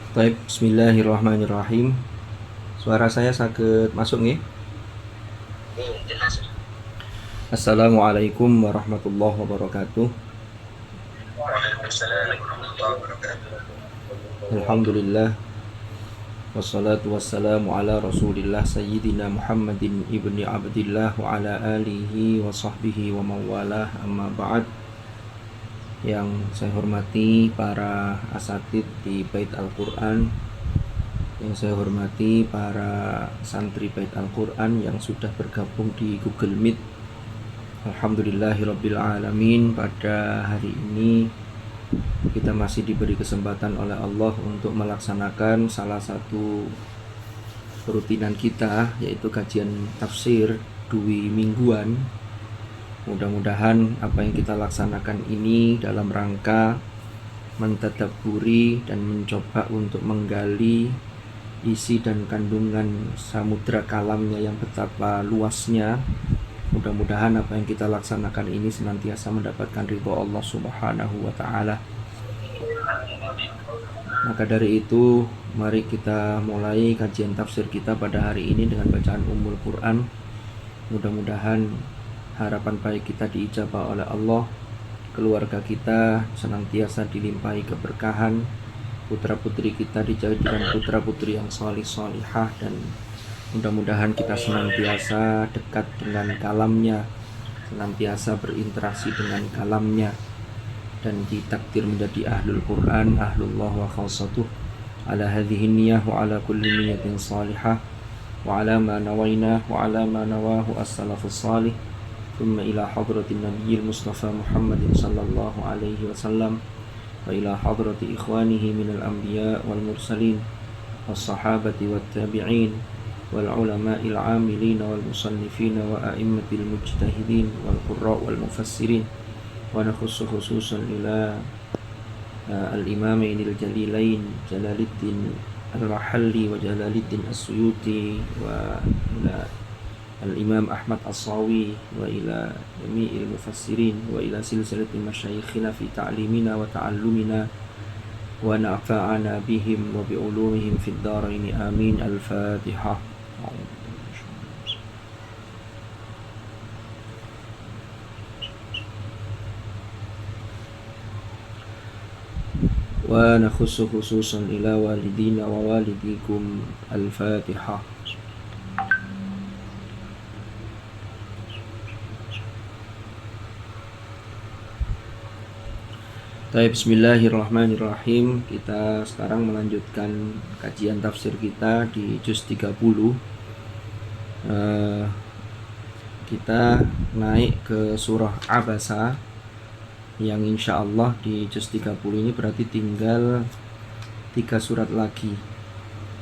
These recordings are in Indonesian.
Baik, bismillahirrahmanirrahim. Suara saya sakit masuk nih. Jelas. Assalamualaikum warahmatullahi wabarakatuh. Waalaikumsalam warahmatullahi wabarakatuh. Alhamdulillah. Wassalatu wassalamu ala rasulillah Sayyidina Muhammadin ibni Abdillah wa ala alihi wa sahbihi wa mawalah, amma ba'd. Yang saya hormati para asatid di Bait Al-Quran, yang saya hormati para santri Bait Al-Quran yang sudah bergabung di Google Meet. Alhamdulillahirabbil alamin. Pada hari ini kita masih diberi kesempatan oleh Allah untuk melaksanakan salah satu rutinan kita, yaitu kajian tafsir dwi mingguan. Mudah-mudahan apa yang kita laksanakan ini dalam rangka mentadabburi dan mencoba untuk menggali isi dan kandungan samudra kalamnya yang betapa luasnya. Mudah-mudahan apa yang kita laksanakan ini senantiasa mendapatkan ridho Allah Subhanahu wa ta'ala. Maka dari itu, mari kita mulai kajian tafsir kita pada hari ini dengan bacaan Ummul Quran. Mudah-mudahan harapan baik kita diijabah oleh Allah, keluarga kita senantiasa dilimpahi keberkahan, putra-putri kita dijadikan putra-putri yang salih-salihah, dan mudah-mudahan kita senantiasa dekat dengan kalamnya, senantiasa berinteraksi dengan kalamnya, dan ditakdir menjadi ahlul Quran, ahlullah wa khassatuh, ala hadhihi niyah wa ala kulli niyatin salihah, wa ala ma nawainah wa ala ma nawahu as-salafus salih, thumma ila hadratin nabiyil mustafa Muhammadin sallallahu alaihi wasallam, wa ila hadrati ikhwanihi minal anbiya wal mursalin was sahabati wat tabi'in wal ulama'il amilin wal musannifin wa a'immatil mujtahidin wal qurra wal mufassirin, wa nakhussu khususan ila al-imamain al-jalilain Jalaluddin al-Mahalli wa Jalaluddin as-Suyuti, wa ila al-Imam Ahmad as-Sawi, wa ila jami'il mufassirin, wa ila silsilatil masyayikhina fi ta'limina wa ta'allumina, wa nafa'ana bihim wa bi'ulumihim fid dharain amin. Al-Fatihah. Wa nakhussu khususan ila walidina wa walidikum. Al-Fatihah. Baik, bismillahirrahmanirrahim. Kita sekarang melanjutkan kajian tafsir kita di juz 30. Kita naik ke surah Abasa, yang insya Allah di juz 30 ini berarti tinggal 3 surat lagi.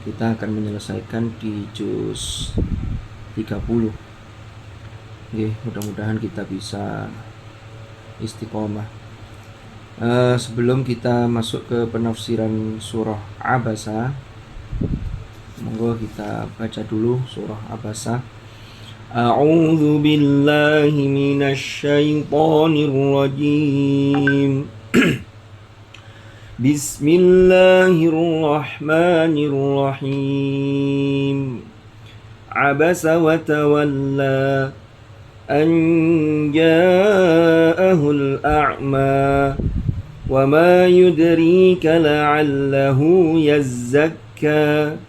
Kita akan menyelesaikan di juz 30. Oke, mudah-mudahan kita bisa istiqomah. Sebelum kita masuk ke penafsiran surah Abasa, monggo kita baca dulu surah Abasa. A'udzu billahi minasy syaithanir rajim. Bismillahirrahmanirrahim. Abasa wa tawalla an ja'ahul a'ma wa ma yudrika la'allahu yazzakka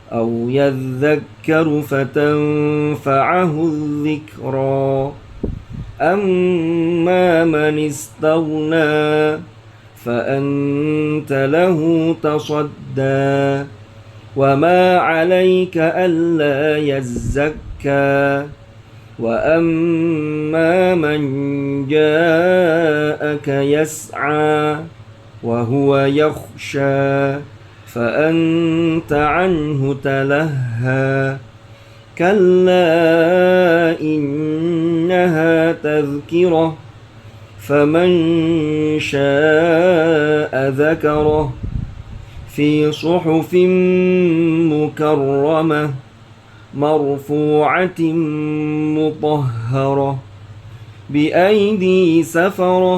aw yadhakkaru fatanfa'ahu dhikra amma man istaghna fa anta lahu tasadda wa ma 'alayka alla yazzakka wa amma man ja'aka yas'a wa huwa yakhsha fa anta 'anhu talahha kalla innaha tadhkirah faman sha'a dhakarah fi suhufin mukarramah مرفوعة مطهرة بأيدي سفرة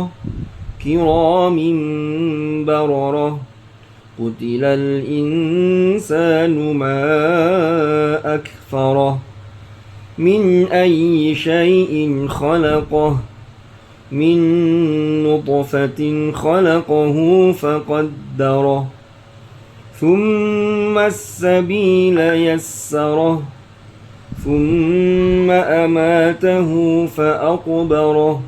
كرام بررة قتل الإنسان ما أكفره من أي شيء خلقه من نطفة خلقه فقدره ثم السبيل يسره ثم أماته فأقبره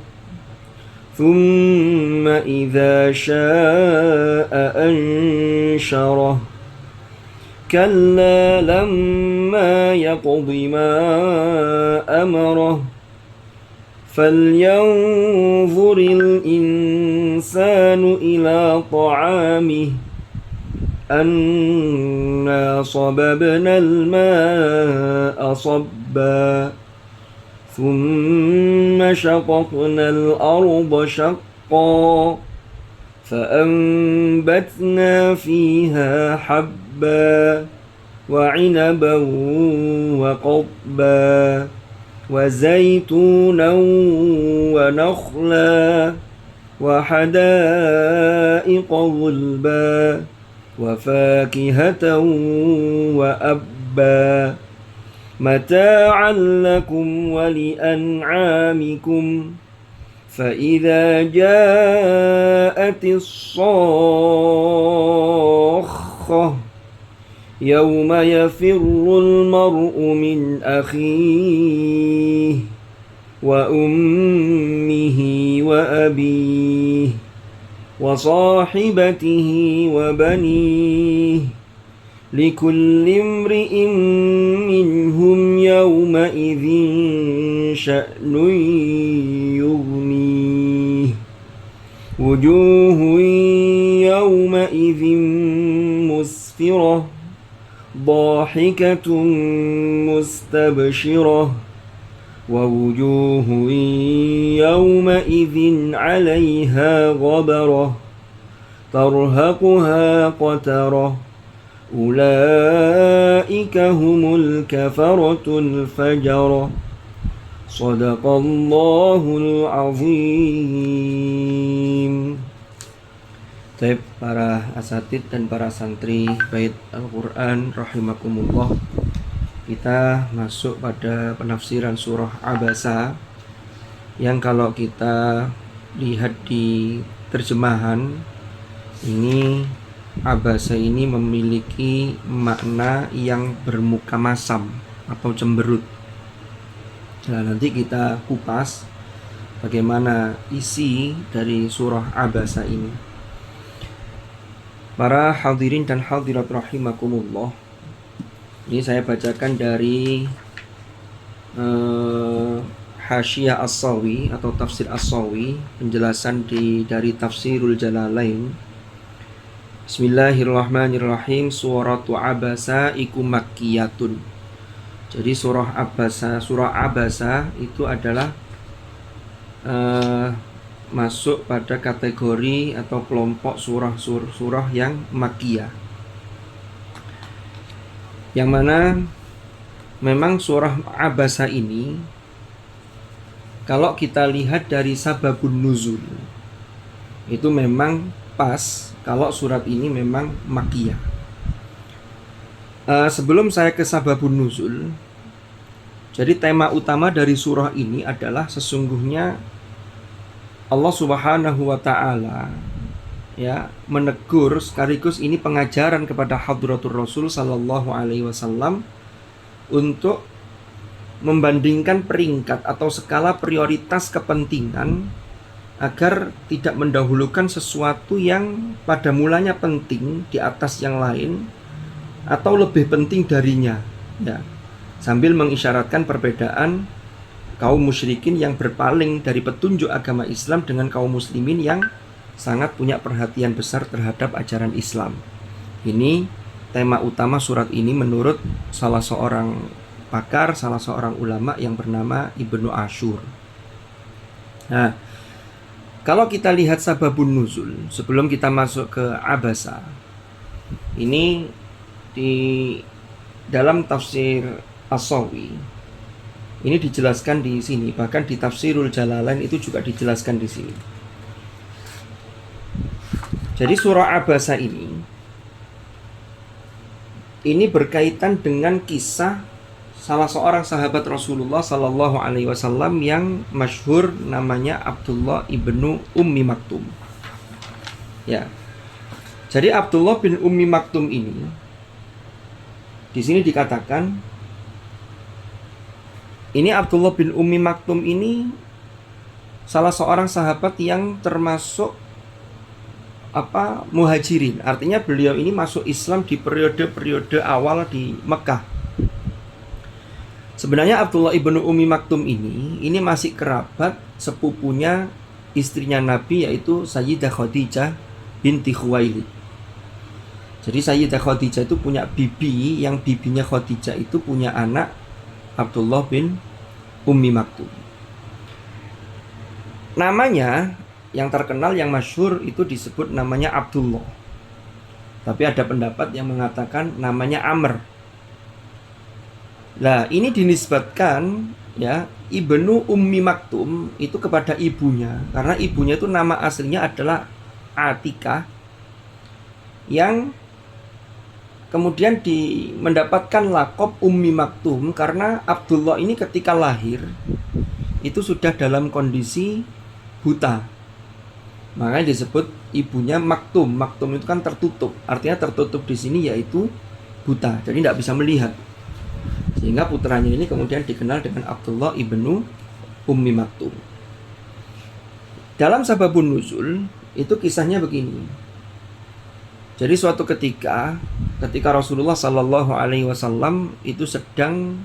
ثم إذا شاء أنشره كلا لما يقض ما أمره فلينظر الإنسان إلى طعامه أنا صببنا الماء صبا ثم شققنا الأرض شقا فأنبتنا فيها حبا وعنبا وقضبا وزيتونا ونخلا وحدائق غلبا وفاكهة وأبا متاعا لكم ولأنعامكم فإذا جاءت الصاخة يوم يفر المرء من أخيه وأمه وأبيه وصاحبته وبنيه لكل امرئ منهم يومئذ شأن يغنيه وجوه يومئذ مسفرة ضاحكة مستبشرة ووجوه يومئذ عليها غبرة ترهقها قترة أولئك هم الكفرة الفجرة صدق الله العظيم. Baik, para asatid dan para santri Bait Al-Quran rahimakumullah, kita masuk pada penafsiran surah Abasa yang kalau kita lihat di terjemahan ini, Abasa ini memiliki makna yang bermuka masam atau cemberut. Nah, nanti kita kupas bagaimana isi dari surah Abasa ini. Para hadirin dan hadirat rahimakumullah, ini saya bacakan dari Hasyiyah As-Sawi atau Tafsir As-Sawi, penjelasan dari Tafsirul Jalalain. Bismillahirrahmanirrahim. Suratu Abasa iku makkiyatun. Jadi surah Abasa itu adalah masuk pada kategori atau kelompok surah yang makkiyah, yang mana memang surah Abasa ini kalau kita lihat dari sababun nuzul itu memang pas kalau surat ini memang makkiyah. Sebelum saya ke sababun nuzul, jadi tema utama dari surah ini adalah sesungguhnya Allah Subhanahu wa Ta'ala ya menegur, sekaligus ini pengajaran kepada Hadratur Rasul sallallahu alaihi wasallam untuk membandingkan peringkat atau skala prioritas kepentingan agar tidak mendahulukan sesuatu yang pada mulanya penting di atas yang lain atau lebih penting darinya ya, sambil mengisyaratkan perbedaan kaum musyrikin yang berpaling dari petunjuk agama Islam dengan kaum muslimin yang sangat punya perhatian besar terhadap ajaran Islam. Ini tema utama surat ini menurut salah seorang pakar, salah seorang ulama yang bernama Ibnu Ashur. Nah, kalau kita lihat sababun nuzul sebelum kita masuk ke Abasa, ini di dalam tafsir As-Sawi ini dijelaskan di sini, bahkan di Tafsirul Jalalain itu juga dijelaskan di sini. Jadi surah Abasa ini ini berkaitan dengan kisah salah seorang sahabat Rasulullah Sallallahu Alaihi Wasallam yang masyhur namanya Abdullah ibnu Ummi Maktum. Ya, jadi Abdullah bin Ummi Maktum ini di sini dikatakan, ini Abdullah bin Ummi Maktum ini salah seorang sahabat yang termasuk muhajirin. Artinya beliau ini masuk Islam di periode-periode awal di Mekah. Sebenarnya Abdullah ibnu Ummi Maktum ini masih kerabat sepupunya istrinya Nabi, yaitu Sayyidah Khadijah binti Khuwailid. Jadi Sayyidah Khadijah itu punya bibi, yang bibinya Khadijah itu punya anak Abdullah bin Ummi Maktum. Namanya yang terkenal, yang masyhur itu disebut namanya Abdullah. Tapi ada pendapat yang mengatakan namanya Amr. Nah, ini dinisbatkan ya Ibnu Ummi Maktum itu kepada ibunya, karena ibunya itu nama aslinya adalah Atikah, yang kemudian mendapatkan lakop Ummi Maktum karena Abdullah ini ketika lahir itu sudah dalam kondisi buta. Makanya disebut ibunya Maktum. Maktum itu kan tertutup. Artinya tertutup di sini yaitu buta. Jadi tidak bisa melihat. Sehingga putranya ini kemudian dikenal dengan Abdullah ibnu Ummi Maktum. Dalam Sababun Nuzul itu kisahnya begini. Jadi suatu ketika Rasulullah Sallallahu Alaihi Wasallam itu sedang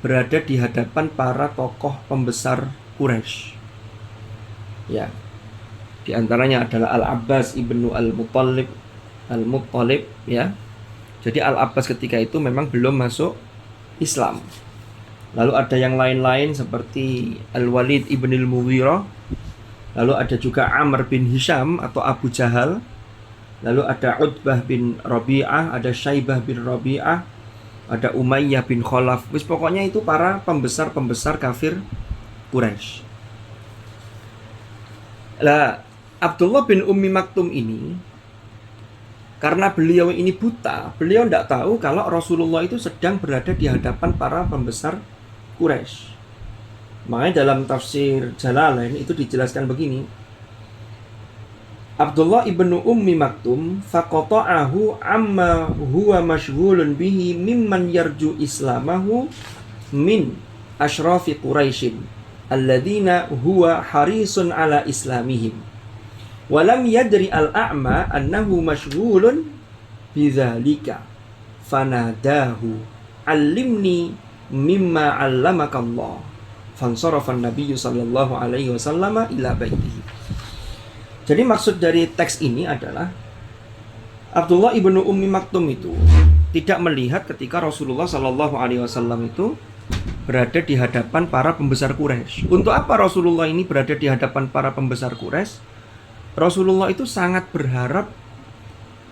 berada di hadapan para tokoh pembesar Quraisy. Ya, di antaranya adalah Al-Abbas ibnu Al-Muttalib, ya. Jadi Al-Abbas ketika itu memang belum masuk Islam. Lalu ada yang lain-lain seperti Al-Walid ibn Al-Mughirah. Lalu ada juga Amr bin Hisham atau Abu Jahal. Lalu ada Utbah bin Rabi'ah, ada Syaibah bin Rabi'ah, ada Umayyah bin Khalaf. Pokoknya itu para pembesar-pembesar kafir Quraisy. Lah, Abdullah bin Ummi Maktum ini, karena beliau ini buta, beliau tidak tahu kalau Rasulullah itu sedang berada di hadapan para pembesar Quraisy. Makanya dalam tafsir Jalalain itu dijelaskan begini. Abdullah ibnu Ummi Maktum faqata'ahu amma huwa masyghulun bihi mimman yarju islamahu min asyrafi Quraisyin alladzina huwa harisun ala islamihim. Walam yadri al-a'ma annahu masyghulun bidzalika fanadahu allimni mimma 'allamakallah fansarafa an-nabiy sallallahu alaihi wasallam ila baitihi. Jadi maksud dari teks ini adalah Abdullah ibnu Ummi Maktum itu tidak melihat ketika Rasulullah sallallahu alaihi wasallam itu berada di hadapan para pembesar Quraisy. Untuk apa Rasulullah ini berada di hadapan para pembesar Quraisy? Rasulullah itu sangat berharap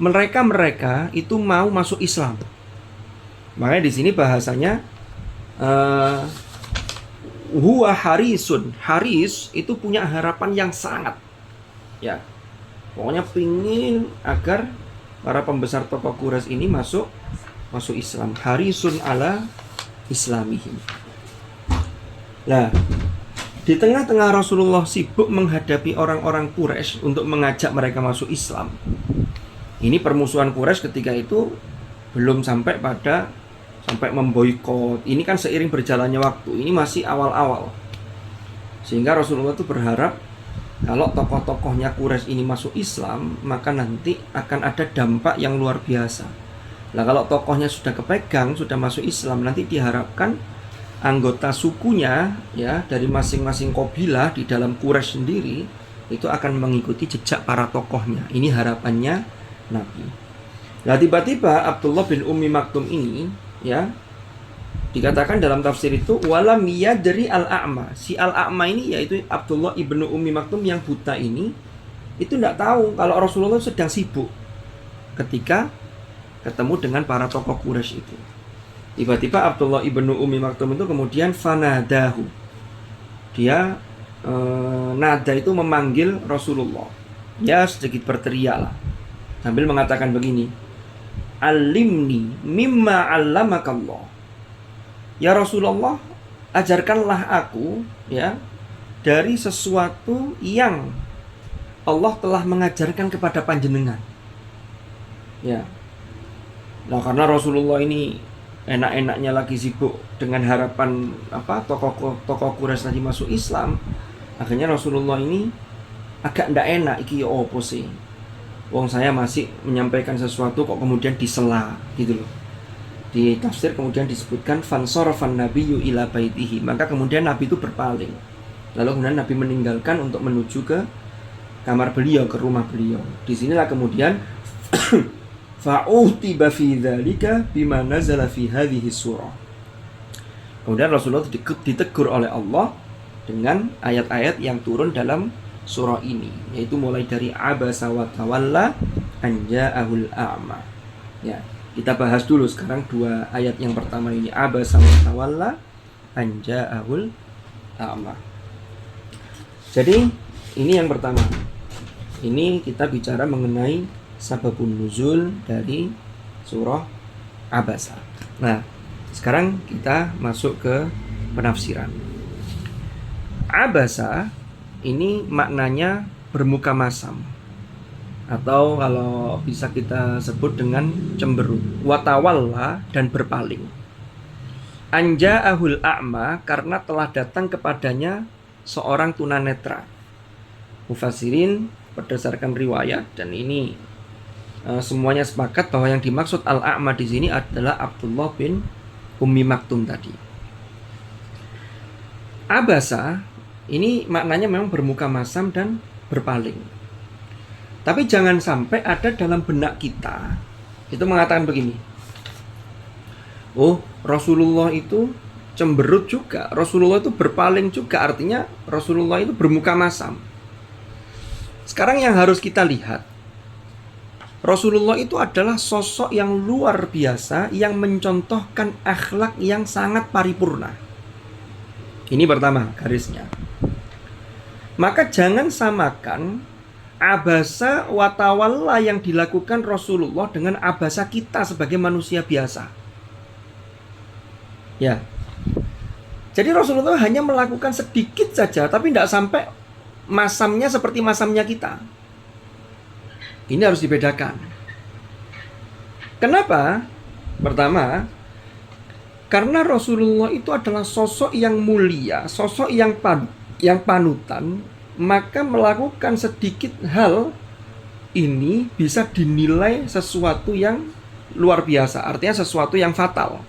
mereka itu mau masuk Islam. Makanya di sini bahasanya huwa harisun. Haris itu punya harapan yang sangat, ya, pokoknya pingin agar para pembesar tokoh Quraisy ini masuk Islam. Harisun ala islamihim. Nah, di tengah-tengah Rasulullah sibuk menghadapi orang-orang Quraisy untuk mengajak mereka masuk Islam. Ini permusuhan Quraisy ketika itu belum sampai memboikot. Ini kan seiring berjalannya waktu. Ini masih awal-awal. Sehingga Rasulullah itu berharap kalau tokoh-tokohnya Quraisy ini masuk Islam, maka nanti akan ada dampak yang luar biasa. Nah, kalau tokohnya sudah kepegang, sudah masuk Islam, nanti diharapkan anggota sukunya, ya, dari masing-masing kabilah di dalam Quraisy sendiri itu akan mengikuti jejak para tokohnya. Ini harapannya Nabi. Nah, tiba-tiba Abdullah bin Ummi Maktum ini, ya, dikatakan dalam tafsir itu walam yadri al-a'ma. Si al-a'ma ini yaitu Abdullah ibnu Ummi Maktum yang buta ini itu tidak tahu kalau Rasulullah sedang sibuk ketika ketemu dengan para tokoh Quraisy itu. Tiba-tiba Abdullah ibnu Ummi Maktum itu kemudian fanadahu. Dia nada itu memanggil Rasulullah. Ya sedikit berteriak lah sambil mengatakan begini. alimni mimma 'allamakallah. Ya Rasulullah, ajarkanlah aku ya dari sesuatu yang Allah telah mengajarkan kepada panjenengan. Ya. Nah, karena Rasulullah ini enak-enaknya lagi sibuk dengan harapan tokoh Quraisy tadi masuk Islam, akhirnya Rasulullah ini agak ndak enak, iki ya opo sih, wong saya masih menyampaikan sesuatu kok kemudian disela gitu loh. Di tafsir kemudian disebutkan fansarafan nabiyyu ila baitihi, maka kemudian Nabi itu berpaling, lalu kemudian Nabi meninggalkan untuk menuju ke kamar beliau, ke rumah beliau. Disinilah kemudian fa'utiba fi dzalika bima nazala fi hadhihi surah. Kemudian Rasulullah ditegur oleh Allah dengan ayat-ayat yang turun dalam surah ini, yaitu mulai dari abasa wa tawalla an ja'ahul a'ma. Ya, kita bahas dulu sekarang dua ayat yang pertama ini, abasa wa tawalla an ja'ahul a'ma. Jadi ini yang pertama. Ini kita bicara mengenai sababun nuzul dari surah Abasa. Nah, sekarang kita masuk ke penafsiran. Abasa ini maknanya bermuka masam, atau kalau bisa kita sebut dengan cemberut. Watawalla, dan berpaling. Anja'ahul a'ma, karena telah datang kepadanya seorang tunanetra. Mufassirin berdasarkan riwayat, dan ini semuanya sepakat bahwa yang dimaksud al-a'ma di sini adalah Abdullah bin Ummi Maktum tadi. Abasa ini maknanya memang bermuka masam dan berpaling. Tapi jangan sampai ada dalam benak kita itu mengatakan begini, oh Rasulullah itu cemberut juga, Rasulullah itu berpaling juga, artinya Rasulullah itu bermuka masam. Sekarang yang harus kita lihat, Rasulullah itu adalah sosok yang luar biasa, yang mencontohkan akhlak yang sangat paripurna. Ini pertama garisnya. Maka jangan samakan abasa wa tawalla yang dilakukan Rasulullah dengan abasa kita sebagai manusia biasa. Ya. Jadi Rasulullah hanya melakukan sedikit saja, tapi tidak sampai masamnya seperti masamnya kita. Ini harus dibedakan. Kenapa? Pertama, karena Rasulullah itu adalah sosok yang mulia, sosok yang panutan, maka melakukan sedikit hal ini bisa dinilai sesuatu yang luar biasa, artinya sesuatu yang fatal.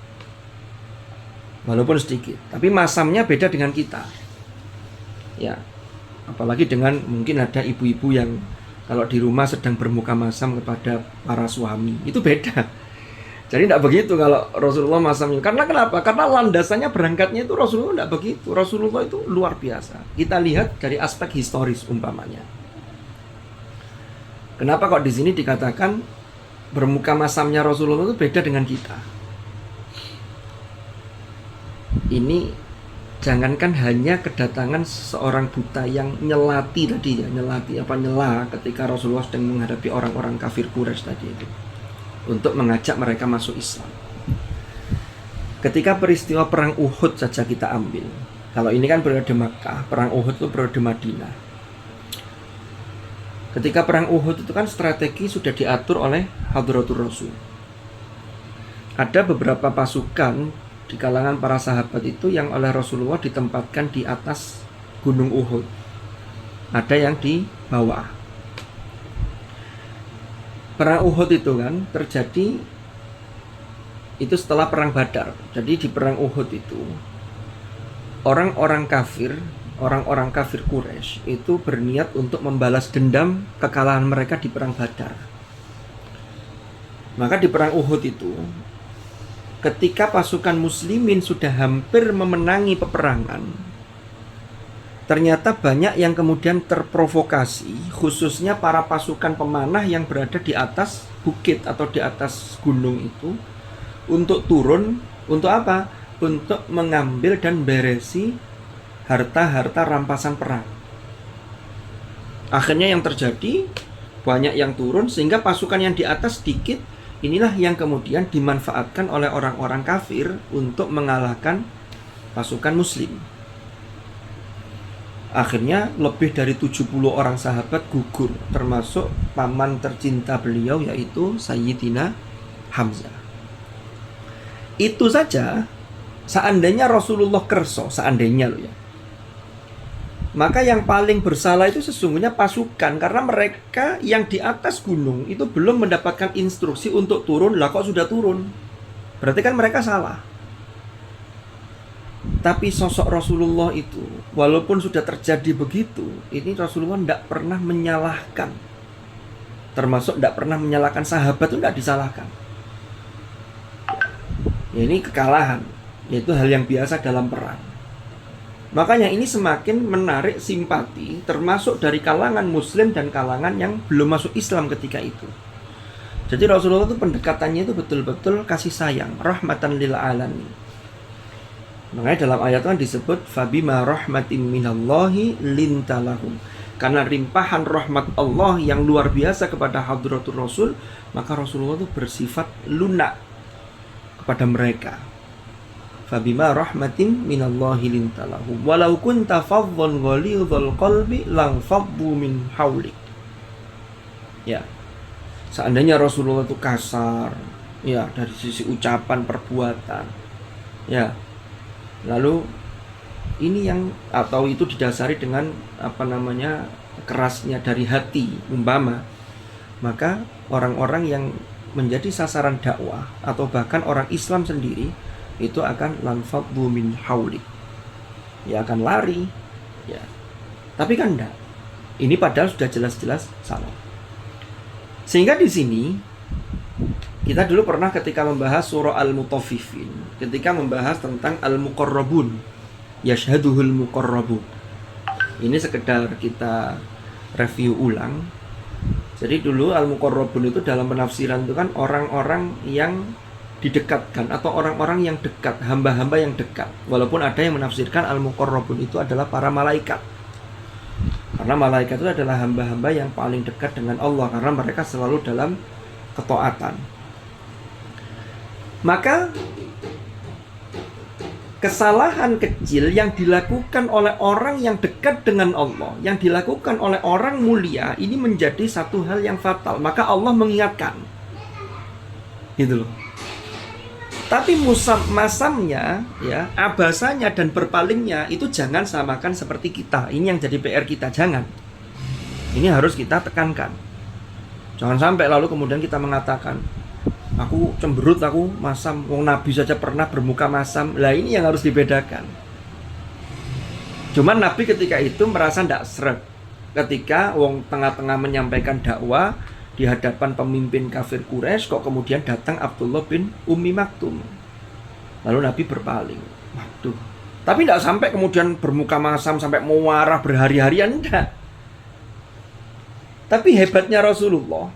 Walaupun sedikit, tapi masamnya beda dengan kita. Ya, apalagi dengan mungkin ada ibu-ibu yang kalau di rumah sedang bermuka masam kepada para suami, itu beda. Jadi tidak begitu kalau Rasulullah masamnya. Karena kenapa? Karena landasannya berangkatnya itu Rasulullah tidak begitu. Rasulullah itu luar biasa. Kita lihat dari aspek historis umpamanya. Kenapa kok di sini dikatakan bermuka masamnya Rasulullah itu beda dengan kita? Ini jangankan hanya kedatangan seorang buta yang nyelati tadi ya, nyela ketika Rasulullah sedang menghadapi orang-orang kafir Quraisy tadi itu, untuk mengajak mereka masuk Islam. Ketika peristiwa perang Uhud saja kita ambil. Kalau ini kan periode Makkah, perang Uhud itu periode Madinah. Ketika perang Uhud itu kan strategi sudah diatur oleh Hadratur Rasul. Ada beberapa pasukan di kalangan para sahabat itu yang oleh Rasulullah ditempatkan di atas gunung Uhud. Ada yang di bawah. Perang Uhud itu kan terjadi itu setelah perang Badar. Jadi di perang Uhud itu orang-orang kafir Quraisy itu berniat untuk membalas dendam kekalahan mereka di perang Badar. Maka di perang Uhud itu, ketika pasukan muslimin sudah hampir memenangi peperangan, ternyata banyak yang kemudian terprovokasi, khususnya para pasukan pemanah yang berada di atas bukit atau di atas gunung itu, untuk turun, untuk apa? Untuk mengambil dan beresi harta-harta rampasan perang. Akhirnya yang terjadi, banyak yang turun sehingga pasukan yang di atas sedikit, inilah yang kemudian dimanfaatkan oleh orang-orang kafir untuk mengalahkan pasukan muslim. Akhirnya lebih dari 70 orang sahabat gugur, termasuk paman tercinta beliau yaitu Sayyidina Hamzah. Itu saja, seandainya Rasulullah kerso, seandainya loh ya, maka yang paling bersalah itu sesungguhnya pasukan, karena mereka yang di atas gunung itu belum mendapatkan instruksi untuk turun. Lah kok sudah turun? Berarti kan mereka salah. Tapi sosok Rasulullah itu, walaupun sudah terjadi begitu, ini Rasulullah tidak pernah menyalahkan. Termasuk tidak pernah menyalahkan sahabat, itu tidak disalahkan. Ya, ini kekalahan, yaitu hal yang biasa dalam perang. Makanya ini semakin menarik simpati, termasuk dari kalangan muslim dan kalangan yang belum masuk Islam ketika itu. Jadi Rasulullah itu pendekatannya itu betul-betul kasih sayang, rahmatan lil alamin. Makanya dalam ayat kan disebut fabima rahmatin minallahi lintalahum. Karena rimpahan rahmat Allah yang luar biasa kepada hadratul Rasul, maka Rasulullah itu bersifat lunak kepada mereka. Fabima rahmatin minallahi lintalahum walau kunta fadhdhan ghalidhal qalbi lang faddu min haulik. Ya. Seandainya Rasulullah itu kasar, ya, dari sisi ucapan, perbuatan. Ya. Lalu ini yang atau itu didasari dengan kerasnya dari hati umpama, maka orang-orang yang menjadi sasaran dakwah atau bahkan orang Islam sendiri itu akan lanfaddu min haulik, ya, akan lari, ya. Tapi kan enggak. Ini padahal sudah jelas-jelas salah. Sehingga di sini kita dulu pernah ketika membahas surah Al-Mutaffifin, ketika membahas tentang Al-Muqarrabun, yashhaduhul muqarrabun. Ini sekedar kita review ulang. Jadi dulu Al-Muqarrabun itu dalam penafsiran itu kan orang-orang yang didekatkan atau orang-orang yang dekat, hamba-hamba yang dekat. Walaupun ada yang menafsirkan Al-Muqarrabun itu adalah para malaikat. Karena malaikat itu adalah hamba-hamba yang paling dekat dengan Allah, karena mereka selalu dalam ketaatan. Maka kesalahan kecil yang dilakukan oleh orang yang dekat dengan Allah, yang dilakukan oleh orang mulia, ini menjadi satu hal yang fatal. Maka Allah mengingatkan, gitu loh. Tapi masamnya, ya, abasanya dan berpalingnya itu jangan samakan seperti kita. Ini yang jadi PR kita, jangan. Ini harus kita tekankan. Jangan sampai lalu kemudian kita mengatakan, aku cemberut, aku masam. Wong Nabi saja pernah bermuka masam. Lah ini yang harus dibedakan. Cuman Nabi ketika itu merasa tidak seret. Ketika wong tengah-tengah menyampaikan dakwah di hadapan pemimpin kafir Quraisy, kok kemudian datang Abdullah bin Ummi Maktum. Lalu Nabi berpaling. Waduh. Tapi tidak sampai kemudian bermuka masam sampai mau marah berhari-harian, enggak. Tapi hebatnya Rasulullah,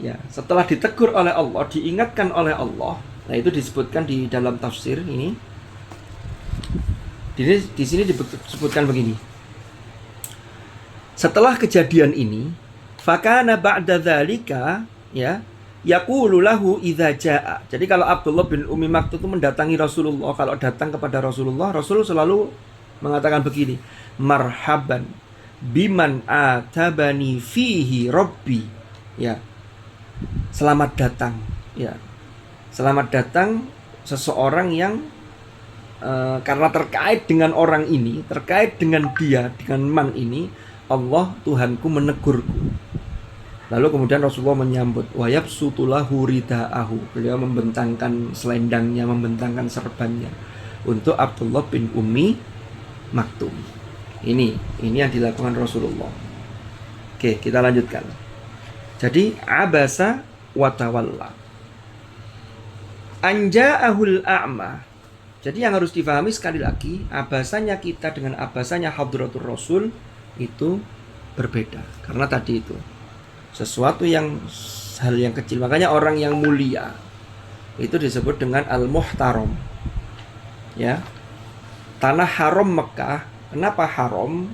ya, setelah ditegur oleh Allah, diingatkan oleh Allah. Nah, itu disebutkan di dalam tafsir ini. Di sini disebutkan begini. Setelah kejadian ini, fakana ba'da dzalika, ya, yaqulu lahu idza jaa. Jadi kalau Abdullah bin Ummi Maktum itu mendatangi Rasulullah, kalau datang kepada Rasulullah, Rasul selalu mengatakan begini, marhaban biman atabani fihi rabbi. Ya. Selamat datang, ya. Selamat datang seseorang yang karena terkait dengan orang ini, terkait dengan dia, dengan man ini, Allah Tuhanku menegurku. Lalu kemudian Rasulullah menyambut, wa yabsutulahu ridaahu. Beliau membentangkan selendangnya, membentangkan serbannya untuk Abdullah bin Ummi Maktum. Ini yang dilakukan Rasulullah. Oke, kita lanjutkan. Jadi abasa wa tawalla. Anja'ahul a'ma. Jadi yang harus difahami sekali lagi, abasanya kita dengan abasanya hadratul Rasul itu berbeda. Karena tadi itu sesuatu yang hal yang kecil. Makanya orang yang mulia itu disebut dengan al-muhtaram. Ya. Tanah haram Mekah, kenapa haram?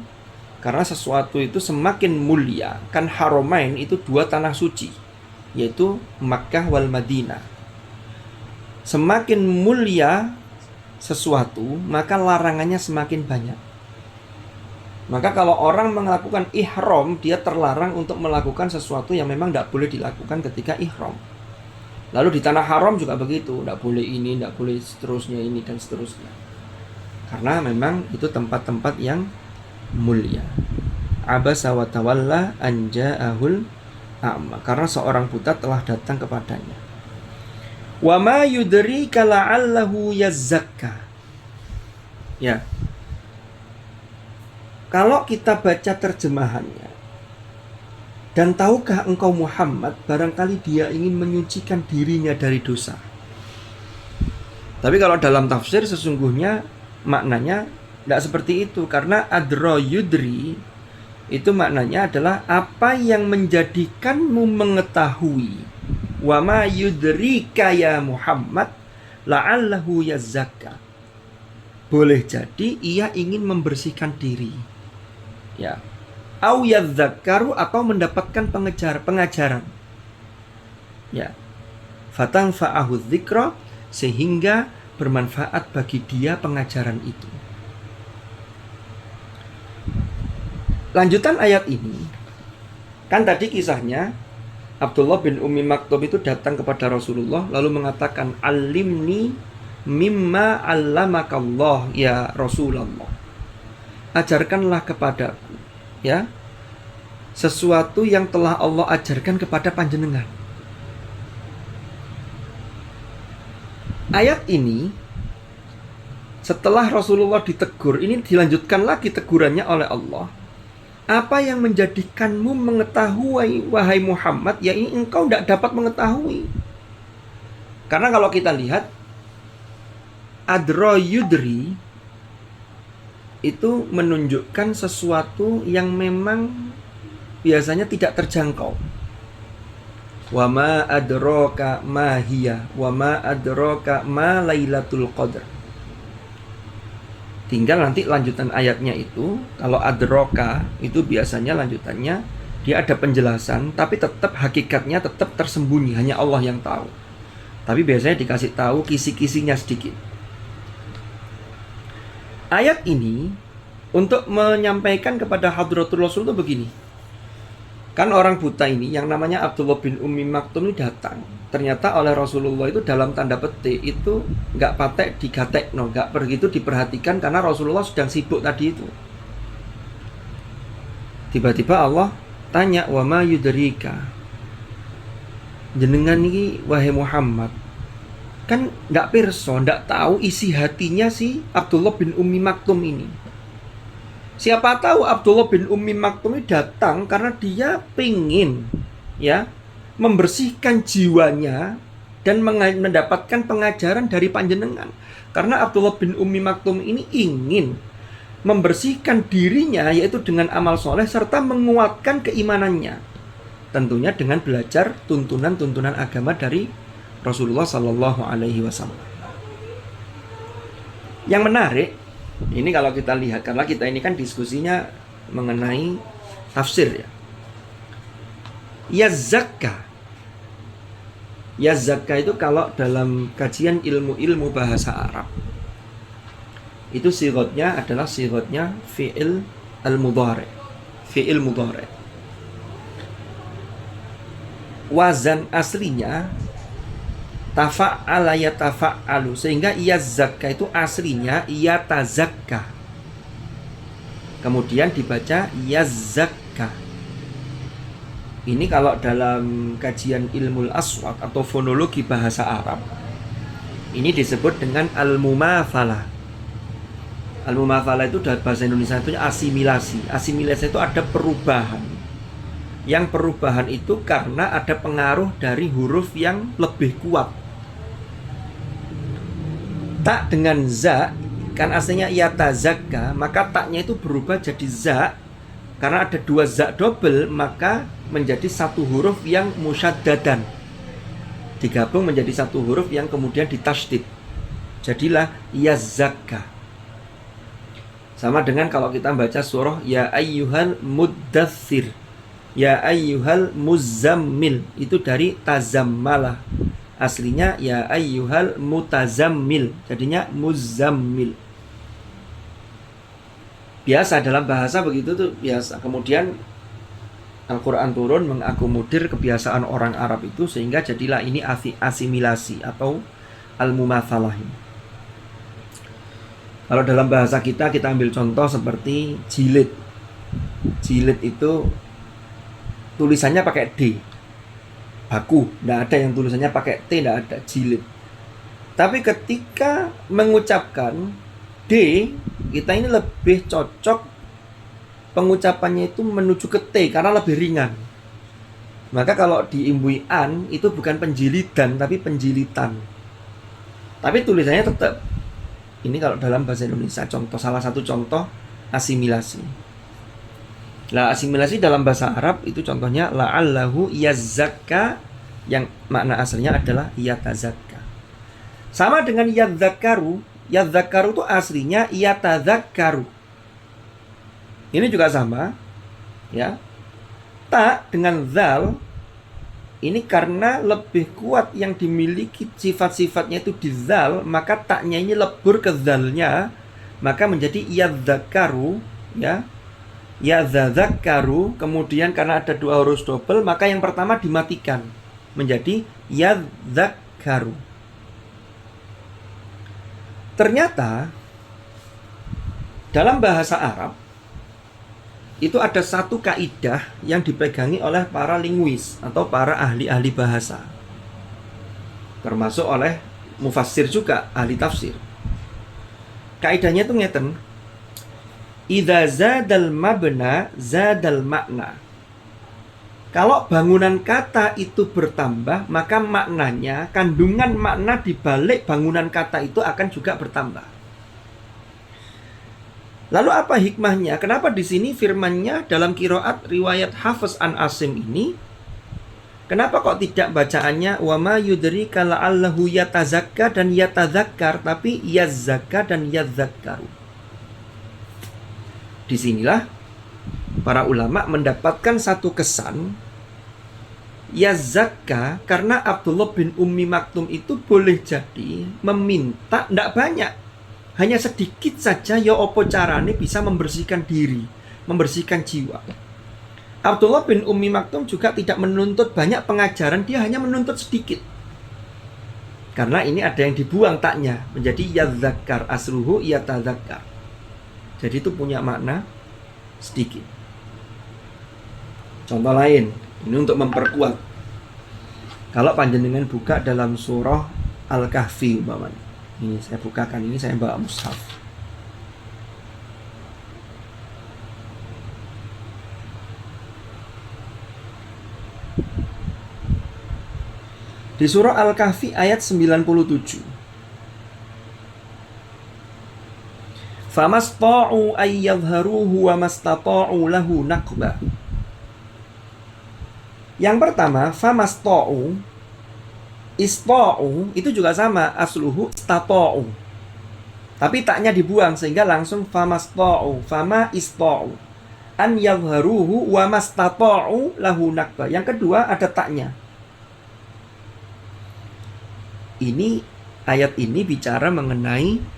Karena sesuatu itu semakin mulia. Kan haramain itu dua tanah suci. yaitu Makkah wal Madinah. Semakin mulia sesuatu, maka larangannya semakin banyak. Maka kalau orang melakukan ihram, dia terlarang untuk melakukan sesuatu yang memang tidak boleh dilakukan ketika ihram. Lalu di tanah haram juga begitu, tidak boleh ini, tidak boleh seterusnya ini dan seterusnya. Karena memang itu tempat-tempat yang mulia. Abasa wa tawalla an ja'ahul a'ma, karena seorang buta telah datang kepadanya. Wa ma yudrika la'allahu yazzakka. Ya. Kalau kita baca terjemahannya, dan tahukah engkau Muhammad, barangkali dia ingin menyucikan dirinya dari dosa. Tapi kalau dalam tafsir sesungguhnya maknanya tidak seperti itu. Karena adro yudri itu maknanya adalah apa yang menjadikanmu mengetahui. Wa ma yudrika ya Muhammad la'allahu yazzakka. Boleh jadi ia ingin membersihkan diri. Ya, au yadzakkaru, atau mendapatkan pengajaran. Ya, fatanfa'ahu dzikra, sehingga bermanfaat bagi dia pengajaran itu. Lanjutan ayat ini, kan tadi kisahnya Abdullah bin Ummi Maktum itu datang kepada Rasulullah lalu mengatakan, "Alimni mimma 'allamakallah ya Rasulullah." Ajarkanlah kepadaku, ya, sesuatu yang telah Allah ajarkan kepada panjenengan. Ayat ini setelah Rasulullah ditegur, ini dilanjutkan lagi tegurannya oleh Allah. Apa yang menjadikanmu mengetahui wahai Muhammad, ya ini engkau tidak dapat mengetahui. Karena kalau kita lihat adro yudri itu menunjukkan sesuatu yang memang biasanya tidak terjangkau. Wa ma adraka ma hiya wa ma adraka ma lailatul qadr. Tinggal nanti lanjutan ayatnya itu, kalau adraka itu biasanya lanjutannya dia ada penjelasan, tapi tetap hakikatnya tetap tersembunyi, hanya Allah yang tahu. Tapi biasanya dikasih tahu kisi-kisinya sedikit. Ayat ini untuk menyampaikan kepada Hadratul Rasul itu begini. Kan orang buta ini yang namanya Abdullah bin Ummi Maktum ini datang. Ternyata oleh Rasulullah itu dalam tanda petik itu nggak patek digatekno, nggak begitu diperhatikan karena Rasulullah sedang sibuk tadi itu. Tiba-tiba Allah tanya, wa ma yudrika, jenengan ini wahai Muhammad kan nggak pirsa, nggak tahu isi hatinya si Abdullah bin Ummi Maktum ini. Siapa tahu Abdullah bin Ummi Maktum ini datang karena dia pingin, ya, membersihkan jiwanya dan mendapatkan pengajaran dari panjenengan. Karena Abdullah bin Ummi Maktum ini ingin membersihkan dirinya, yaitu dengan amal soleh serta menguatkan keimanannya. Tentunya dengan belajar tuntunan-tuntunan agama dari Rasulullah Sallallahu Alaihi Wasallam. Yang menarik, ini kalau kita lihat, karena kita ini kan diskusinya mengenai tafsir, ya. Yazzakka itu kalau dalam kajian ilmu bahasa Arab, itu sirotnya adalah sirotnya fi'il al-mudhari. Fi'il mudhari. Wazan aslinya tafa'ala yatafa'alu, sehingga yazzakka itu aslinya yatazakka, kemudian dibaca yazzakka. Ini kalau dalam kajian ilmu aswaq atau fonologi bahasa Arab, ini disebut dengan al-mumathalah. Al-mumathalah itu dalam bahasa Indonesia itu asimilasi. Asimilasi itu ada perubahan. Yang perubahan itu karena ada pengaruh dari huruf yang lebih kuat. Tak dengan za, kan aslinya yatazakka, maka taknya itu berubah jadi za. Karena ada dua za double, maka menjadi satu huruf yang musyaddadan, digabung menjadi satu huruf yang kemudian ditasydid, jadilah yazzakka. Sama dengan kalau kita baca surah ya ayyuhal muddatsir, Ya ayyuhal muzammil, itu dari tazammala. Aslinya ya ayyuhal mutazammil, jadinya muzammil. Biasa dalam bahasa begitu tuh biasa. Kemudian Al-Quran turun mengakomodir kebiasaan orang Arab itu, sehingga jadilah ini asimilasi atau al-mumatsalah. Kalau dalam bahasa kita ambil contoh seperti jilid. Jilid itu tulisannya pakai D, baku, tidak ada yang tulisannya pakai T, tidak ada, jilid. Tapi ketika mengucapkan D, kita ini lebih cocok pengucapannya itu menuju ke T karena lebih ringan. Maka kalau diimbui an itu bukan penjilidan tapi penjilitan. Tapi tulisannya tetap. Ini kalau dalam bahasa Indonesia contoh, salah satu contoh asimilasi. Nah, asimilasi dalam bahasa Arab itu contohnya la'allahu yazakka, yang makna aslinya adalah yatazakka. Sama dengan yadzakaru. Yadzakaru itu aslinya yatazakkaru. Ini juga sama, ya. Ta dengan zal ini karena lebih kuat yang dimiliki sifat-sifatnya itu di zal, maka taknya ini lebur ke zalnya, maka menjadi yadzakaru, ya. Yadzakaru, kemudian karena ada dua huruf double, maka yang pertama dimatikan menjadi yadzakaru. Ternyata dalam bahasa Arab itu ada satu kaidah yang dipegangi oleh para linguis atau para ahli-ahli bahasa, termasuk oleh mufassir juga, ahli tafsir. Kaidahnya itu ngeten: idza zadal mabna zadal makna. Kalau bangunan kata itu bertambah, maka maknanya, kandungan makna di balik bangunan kata itu akan juga bertambah. Lalu apa hikmahnya? Kenapa di sini firmannya dalam qiraat riwayat Hafiz an Asim ini, kenapa kok tidak bacaannya wa ma yudrika la'allahu yatazakka dan yatadzakkar, tapi yazzakka dan yadzakkaru? Disinilah para ulama mendapatkan satu kesan yazzakka, karena Abdullah bin Ummi Maktum itu boleh jadi meminta tidak banyak, hanya sedikit saja, ya opo carane bisa membersihkan diri, membersihkan jiwa. Abdullah bin Ummi Maktum juga tidak menuntut banyak pengajaran, dia hanya menuntut sedikit. Karena ini ada yang dibuang taknya menjadi yadzakkar, asruhu yatadzakkar. Jadi itu punya makna sedikit. Contoh lain, ini untuk memperkuat. Kalau panjenengan buka dalam surah Al-Kahfi umpamanya. Ini saya bukakan, ini saya bawa mushaf. Di surah Al-Kahfi ayat 97. Famasta'u ayyadharuhu wa mastata'u lahu naqba. Yang pertama, famasta'u, ista'u itu juga sama, asluhu istata'u. Tapi taknya dibuang sehingga langsung famasta'u, fama ista'u. An yadharuhu wa mastata'u lahu naqba. Yang kedua ada taknya. Ini ayat ini bicara mengenai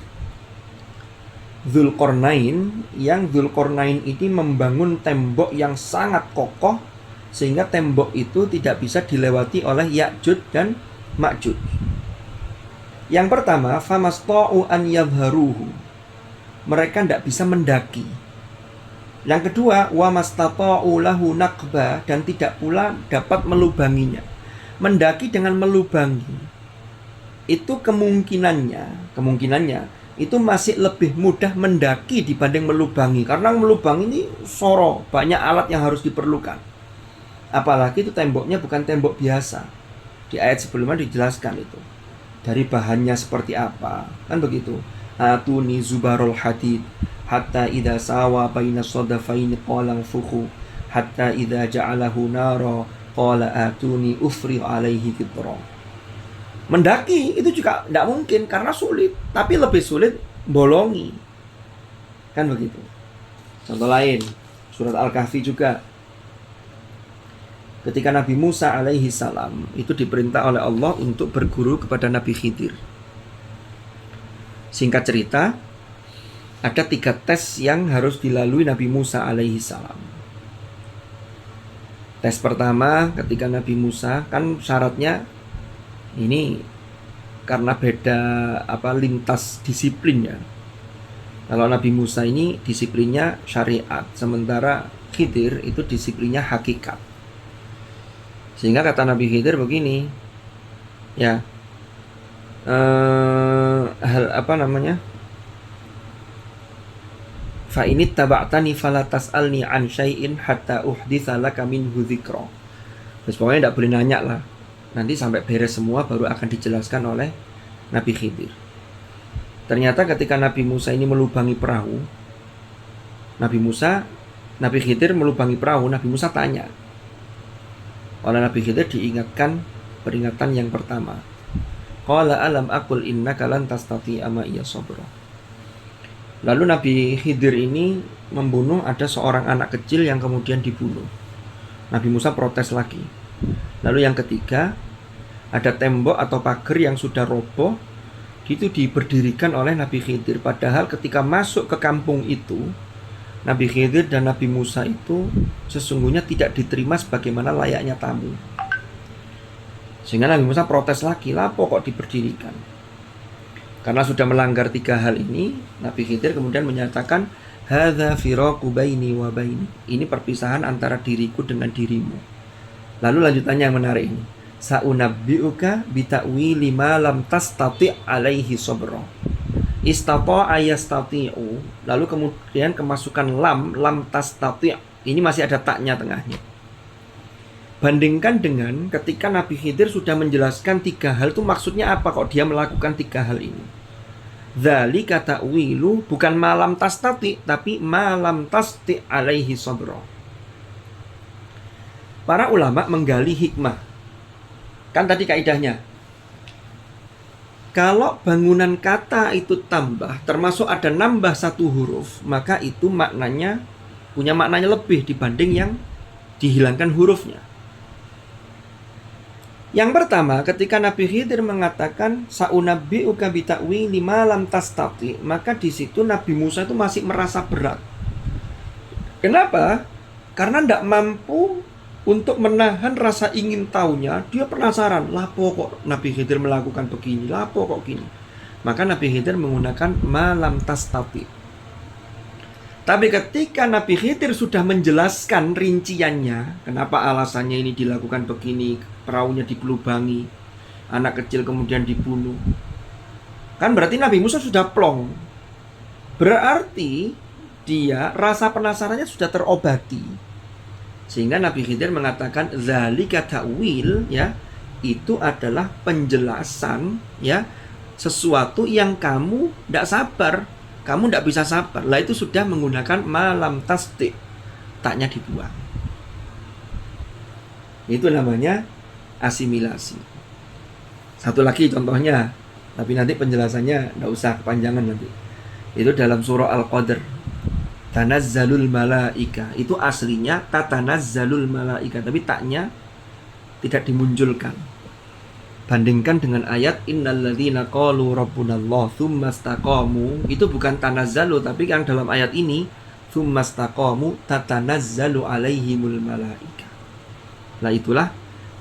Dzulqarnain, yang Dzulqarnain ini membangun tembok yang sangat kokoh sehingga tembok itu tidak bisa dilewati oleh Ya'juj dan Ma'juj. Yang pertama, famasta'u an yadharuhu, mereka tidak bisa mendaki. Yang kedua, wa mastata'u lahu naqba, dan tidak pula dapat melubanginya. Mendaki dengan melubangi itu kemungkinannya itu masih lebih mudah mendaki dibanding melubangi, karena melubangi ini soro, banyak alat yang harus diperlukan. Apalagi itu temboknya bukan tembok biasa. Di ayat sebelumnya dijelaskan itu dari bahannya seperti apa, kan begitu. Atuni zubarul hadid hatta idza sawa baina sadafaini qala fuhu hatta idza ja'alahu nara qala atuni ufri alaihi qitra. Mendaki itu juga tidak mungkin karena sulit, tapi lebih sulit bolongi, kan begitu. Contoh lain, surat Al-Kahfi juga. ketika Nabi Musa alaihi salam itu diperintah oleh Allah untuk berguru kepada Nabi Khidir. Singkat cerita, ada 3 tes yang harus dilalui Nabi Musa alaihi salam. Tes pertama ketika Nabi Musa, kan syaratnya ini karena beda lintas disiplin ya. Kalau Nabi Musa ini disiplinnya syariat, sementara Khidir itu disiplinnya hakikat. Sehingga kata Nabi Khidir begini, ya, fa init taba'tani fala tas'alni an syai'in hatta uhditsa laka minhu dzikra. Terus pokoknya tidak boleh nanya lah. Nanti sampai beres semua baru akan dijelaskan oleh Nabi Khidir. Ternyata ketika Nabi Musa ini melubangi perahu, Nabi Khidir melubangi perahu, Nabi Musa tanya. Oleh Nabi Khidir diingatkan peringatan yang pertama. Qala alam aqul innaka lan tastati'a ma'iya sabra. Lalu Nabi Khidir ini membunuh ada seorang anak kecil yang kemudian dibunuh. Nabi Musa protes lagi. Lalu yang ketiga, ada tembok atau pagar yang sudah roboh, itu diberdirikan oleh Nabi Khidir. Padahal ketika masuk ke kampung itu, Nabi Khidir dan Nabi Musa itu sesungguhnya tidak diterima sebagaimana layaknya tamu. Sehingga Nabi Musa protes lagi, lapo kok diberdirikan? Karena sudah melanggar 3 hal ini, Nabi Khidir kemudian menyatakan, hadza firaqu baini wa baini. Ini perpisahan antara diriku dengan dirimu. Lalu lanjutannya yang menarik ini. Sa'unabbi'uka bita'wili ma lam tastati' alaihi sabra. Istata'a yastati'u. Lalu kemudian kemasukan lam tastati'. Ini masih ada taknya tengahnya. Bandingkan dengan ketika Nabi Khidir sudah menjelaskan 3 hal itu maksudnya apa kok dia melakukan 3 hal ini. Dzalika ta'wilu bukan malam tastati tapi malam tasti alaihi sabra. Para ulama menggali hikmah. Kan tadi kaidahnya. Kalau bangunan kata itu tambah, termasuk ada nambah 1 huruf, maka itu maknanya punya maknanya lebih dibanding yang dihilangkan hurufnya. Yang pertama, ketika Nabi Khidir mengatakan sa'unabbi'uka bita'wili ma lam tastati, maka di situ Nabi Musa itu masih merasa berat. Kenapa? Karena tidak mampu untuk menahan rasa ingin tahunya. Dia penasaran, lapo kok Nabi Khidir melakukan begini, lapo kok gini. Maka Nabi Khidir menggunakan ma lam tastati. Tapi ketika Nabi Khidir sudah menjelaskan rinciannya, kenapa alasannya ini dilakukan begini, perahunya digelubangi, anak kecil kemudian dibunuh, kan berarti Nabi Musa sudah plong. Berarti dia rasa penasarannya sudah terobati. Sehingga Nabi Khidir mengatakan zalika ta'wil, ya, itu adalah penjelasan, ya, sesuatu yang kamu tidak sabar. Kamu tidak bisa sabar. Lah itu sudah menggunakan malam tasdik. Taknya dibuang. Itu namanya asimilasi. Satu lagi contohnya, tapi nanti penjelasannya tidak usah kepanjangan nanti. Itu dalam surah Al-Qadr. Tanazzalul malaika. Itu aslinya tatanazzalul malaika, tapi taknya tidak dimunculkan. Bandingkan dengan ayat innalladzina qalu rabbunallah tsumastaqamu, itu bukan tanazzalu, tapi yang dalam ayat ini tsumastaqamu tatanazzalu alaihimul malaika. Lah itulah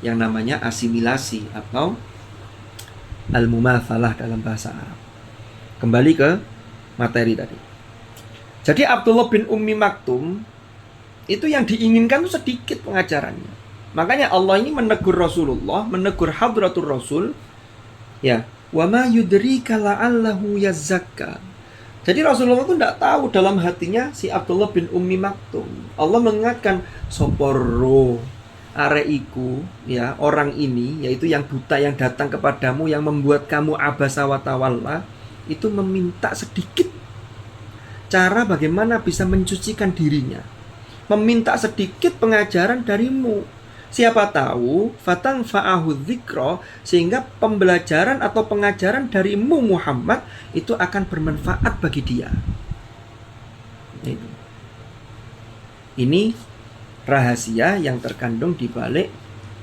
yang namanya asimilasi atau al-mumatsalah dalam bahasa Arab. Kembali ke materi tadi. Jadi Abdullah bin Ummi Maktum itu yang diinginkan itu sedikit pengajarannya. Makanya Allah ini menegur Rasulullah, menegur hadratur Rasul, ya, wa ma yudrika la'allahu yazakka. Jadi Rasulullah itu tidak tahu dalam hatinya si Abdullah bin Ummi Maktum. Allah mengingatkan soporo areiku, ya, orang ini, yaitu yang buta yang datang kepadamu, yang membuat kamu abasa wa tawalla, itu meminta sedikit cara bagaimana bisa mencucikan dirinya, meminta sedikit pengajaran darimu. Siapa tahu fatang fa'ahu dzikra, sehingga pembelajaran atau pengajaran darimu Muhammad itu akan bermanfaat bagi dia. Ini rahasia yang terkandung di balik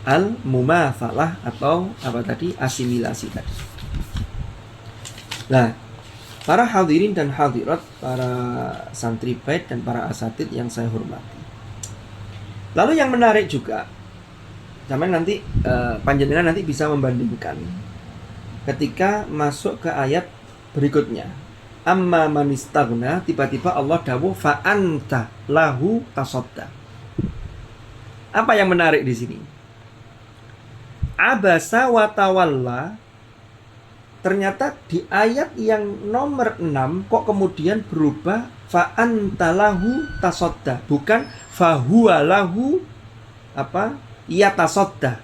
al-mumatsalah atau asimilasi tadi. Nah, para hadirin dan hadirat, para santri bait dan para asatid yang saya hormati. Lalu yang menarik juga, sampai nanti panjenengan nanti bisa membandingkan ketika masuk ke ayat berikutnya. Amma manistaghna, tiba-tiba Allah dawuh fa anta lahu tasadda. Apa yang menarik di sini? Abasa wa tawalla. Ternyata di ayat yang nomor 6 kok kemudian berubah fa anta lahu tasadda, bukan fa huwa lahu tasadda.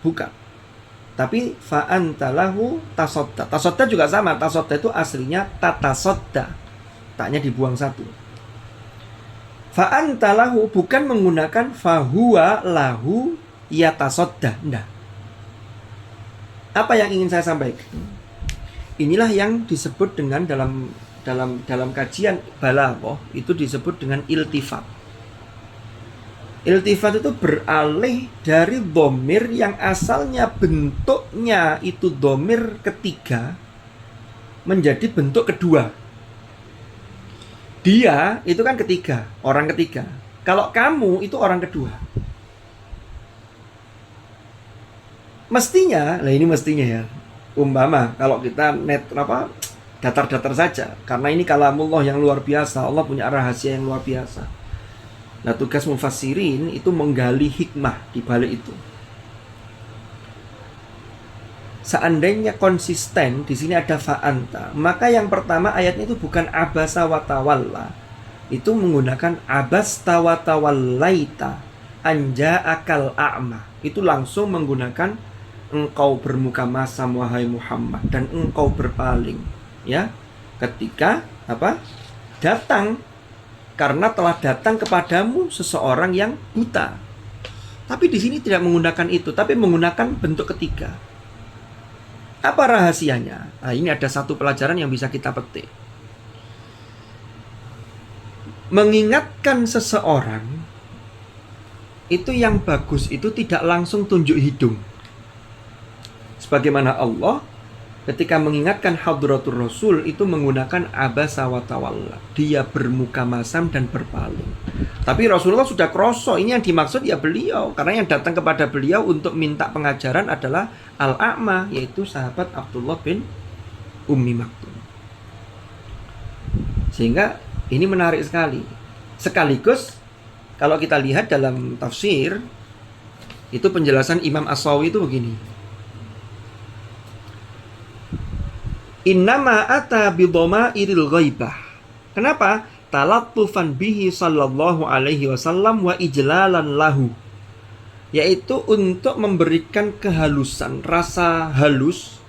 Bukan. Tapi fa anta lahu tasadda. Tasadda juga sama. Tasadda itu aslinya tatasodda. Taknya dibuang satu. Fa anta lahu bukan menggunakan fa huwa lahu tasadda. Enggak. Apa yang ingin saya sampaikan? Inilah yang disebut dengan dalam kajian balaghah itu disebut dengan iltifat. Iltifat itu beralih dari dhamir yang asalnya bentuknya itu dhamir ketiga menjadi bentuk kedua. Dia itu kan ketiga, orang ketiga. Kalau kamu itu orang kedua. Mestinya, ini mestinya ya. Umpama kalau kita datar-datar saja, karena ini kalamullah yang luar biasa, Allah punya rahasia yang luar biasa. Nah, tugas mufassirin itu menggali hikmah di balik itu. Seandainya konsisten di sini ada fa'anta, maka yang pertama ayatnya itu bukan abasa wa tawalla. Itu menggunakan abasta wa tawallaita anja akal a'ma. Itu langsung menggunakan engkau bermuka masam wahai Muhammad dan engkau berpaling, ya. Ketika datang, karena telah datang kepadamu seseorang yang buta. Tapi di sini tidak menggunakan itu, tapi menggunakan bentuk ketiga. Apa rahasianya? Nah, ini ada satu pelajaran yang bisa kita petik. Mengingatkan seseorang itu yang bagus itu tidak langsung tunjuk hidung. Sebagaimana Allah ketika mengingatkan hadratur Rasul itu menggunakan abasa wa tawalla. Dia bermuka masam dan berpaling. Tapi Rasulullah sudah kroso. Ini yang dimaksud ya beliau. Karena yang datang kepada beliau untuk minta pengajaran adalah Al-A'ma, yaitu sahabat Abdullah bin Ummi Maktum. Sehingga ini menarik sekali. Sekaligus kalau kita lihat dalam tafsir, itu penjelasan Imam As-Sawi itu begini. Innama ata bidhamairil ghaibah. Kenapa? Talattufan bihi sallallahu alaihi wasallam wa ijlalan lahu. Yaitu untuk memberikan kehalusan, rasa halus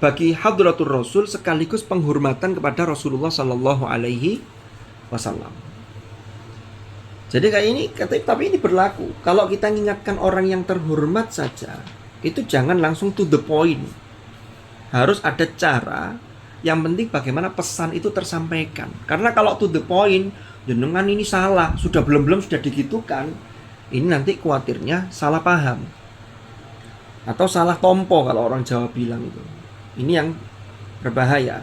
bagi hadratur Rasul sekaligus penghormatan kepada Rasulullah sallallahu alaihi wasallam. Jadi kayak ini, tapi ini berlaku. Kalau kita mengingatkan orang yang terhormat saja, itu jangan langsung to the point. Harus ada cara. Yang penting bagaimana pesan itu tersampaikan. Karena kalau to the point, jenengan ini salah, sudah belum sudah digitukan, ini nanti khawatirnya salah paham atau salah tompo kalau orang Jawa bilang itu. Ini yang berbahaya.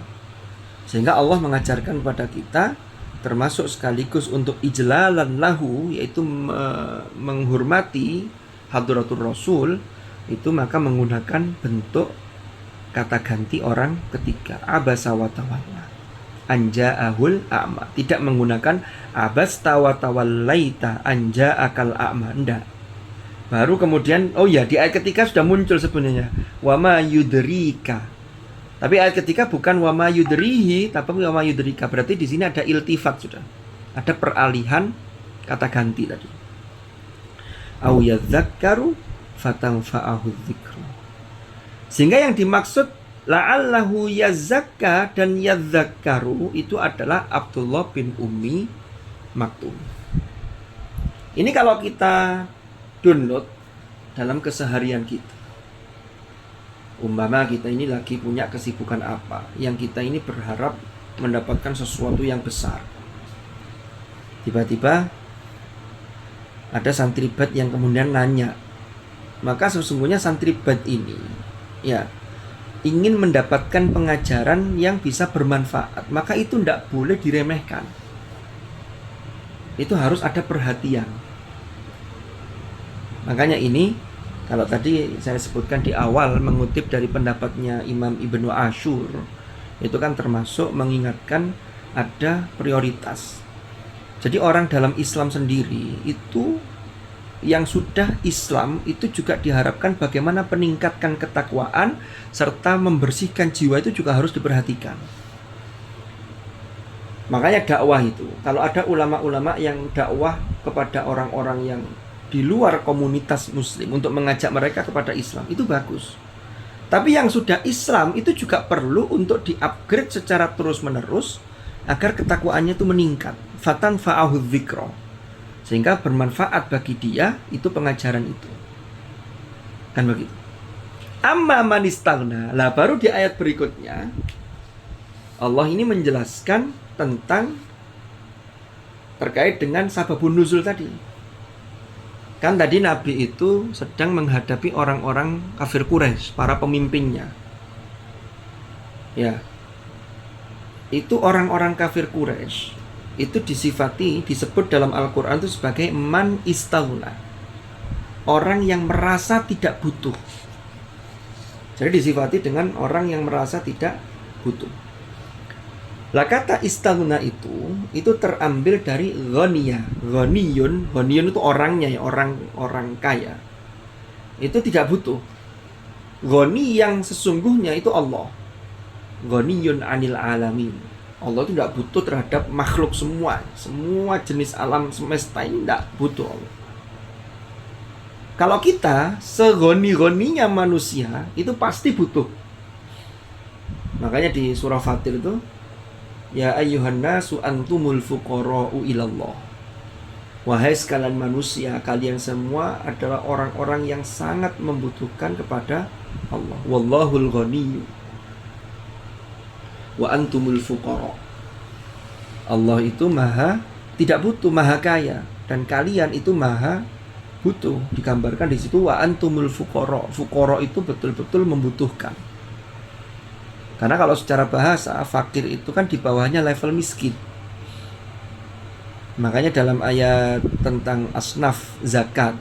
Sehingga Allah mengajarkan kepada kita, termasuk sekaligus untuk ijlalan lahu, yaitu menghormati hadratur Rasul, itu maka menggunakan bentuk kata ganti orang ketiga, abasa wa tawalla anja'ahul a'ma. Tidak menggunakan abasta wa tawallaita anja'akal a'ma. Enggak. Baru kemudian di ayat ketiga sudah muncul sebenarnya wa ma yudrika. Tapi ayat ketiga bukan wa ma yudrihi, tapi wa ma yudrika. Berarti di sini ada iltifat sudah. Ada peralihan kata ganti tadi. Au yadzakkaru fatanfa'ahu dzikru. Sehingga yang dimaksud la'allahu yazakka dan yadzakkaru itu adalah Abdullah bin Ummi Maktum. Ini kalau kita download dalam keseharian kita. Umpama kita ini lagi punya kesibukan apa, yang kita ini berharap mendapatkan sesuatu yang besar. Tiba-tiba Ada santribat yang kemudian nanya. Maka sesungguhnya santribat ini ya ingin mendapatkan pengajaran yang bisa bermanfaat. Maka itu tidak boleh diremehkan. Itu harus ada perhatian. Makanya ini, kalau tadi saya sebutkan di awal mengutip dari pendapatnya Imam Ibnu Ashur, itu kan termasuk mengingatkan ada prioritas. Jadi orang dalam Islam sendiri itu yang sudah Islam itu juga diharapkan bagaimana meningkatkan ketakwaan serta membersihkan jiwa itu juga harus diperhatikan. Makanya dakwah itu, kalau ada ulama-ulama yang dakwah kepada orang-orang yang di luar komunitas muslim untuk mengajak mereka kepada Islam, itu bagus. Tapi yang sudah Islam itu juga perlu untuk di-upgrade secara terus-menerus agar ketakwaannya itu meningkat. Fatan fa'ahu dzikra, sehingga bermanfaat bagi dia itu pengajaran itu. Kan begitu. Amma man istaghna. Lah baru di ayat berikutnya Allah ini menjelaskan tentang terkait dengan sababun nuzul tadi. Kan tadi Nabi itu sedang menghadapi orang-orang kafir Quraisy, para pemimpinnya. Ya. Itu orang-orang kafir Quraisy itu disebut dalam Al-Quran itu sebagai man istaghna, orang yang merasa tidak butuh. Jadi disifati dengan orang yang merasa tidak butuh. Lah kata istaghna itu terambil dari ghaniya. Ghaniyun itu orangnya ya, orang kaya. Itu tidak butuh. Ghani yang sesungguhnya itu Allah. Ghaniyun 'anil alamin. Allah itu tidak butuh terhadap makhluk semua jenis alam semesta ini tidak butuh Allah. Kalau kita segoni-goninya manusia itu pasti butuh. Makanya di surah Fatir itu, ya ayyuhan nasu antumul fuqara'u ilallah. Wahai sekalian manusia, kalian semua adalah orang-orang yang sangat membutuhkan kepada Allah. Wallahul ghaniyyu wa antumul fuqara. Allah itu maha tidak butuh, maha kaya, dan kalian itu maha butuh. Digambarkan di situ wa antumul fuqara. Fuqara itu betul-betul membutuhkan. Karena kalau secara bahasa fakir itu kan di bawahnya level miskin. Makanya dalam ayat tentang asnaf zakat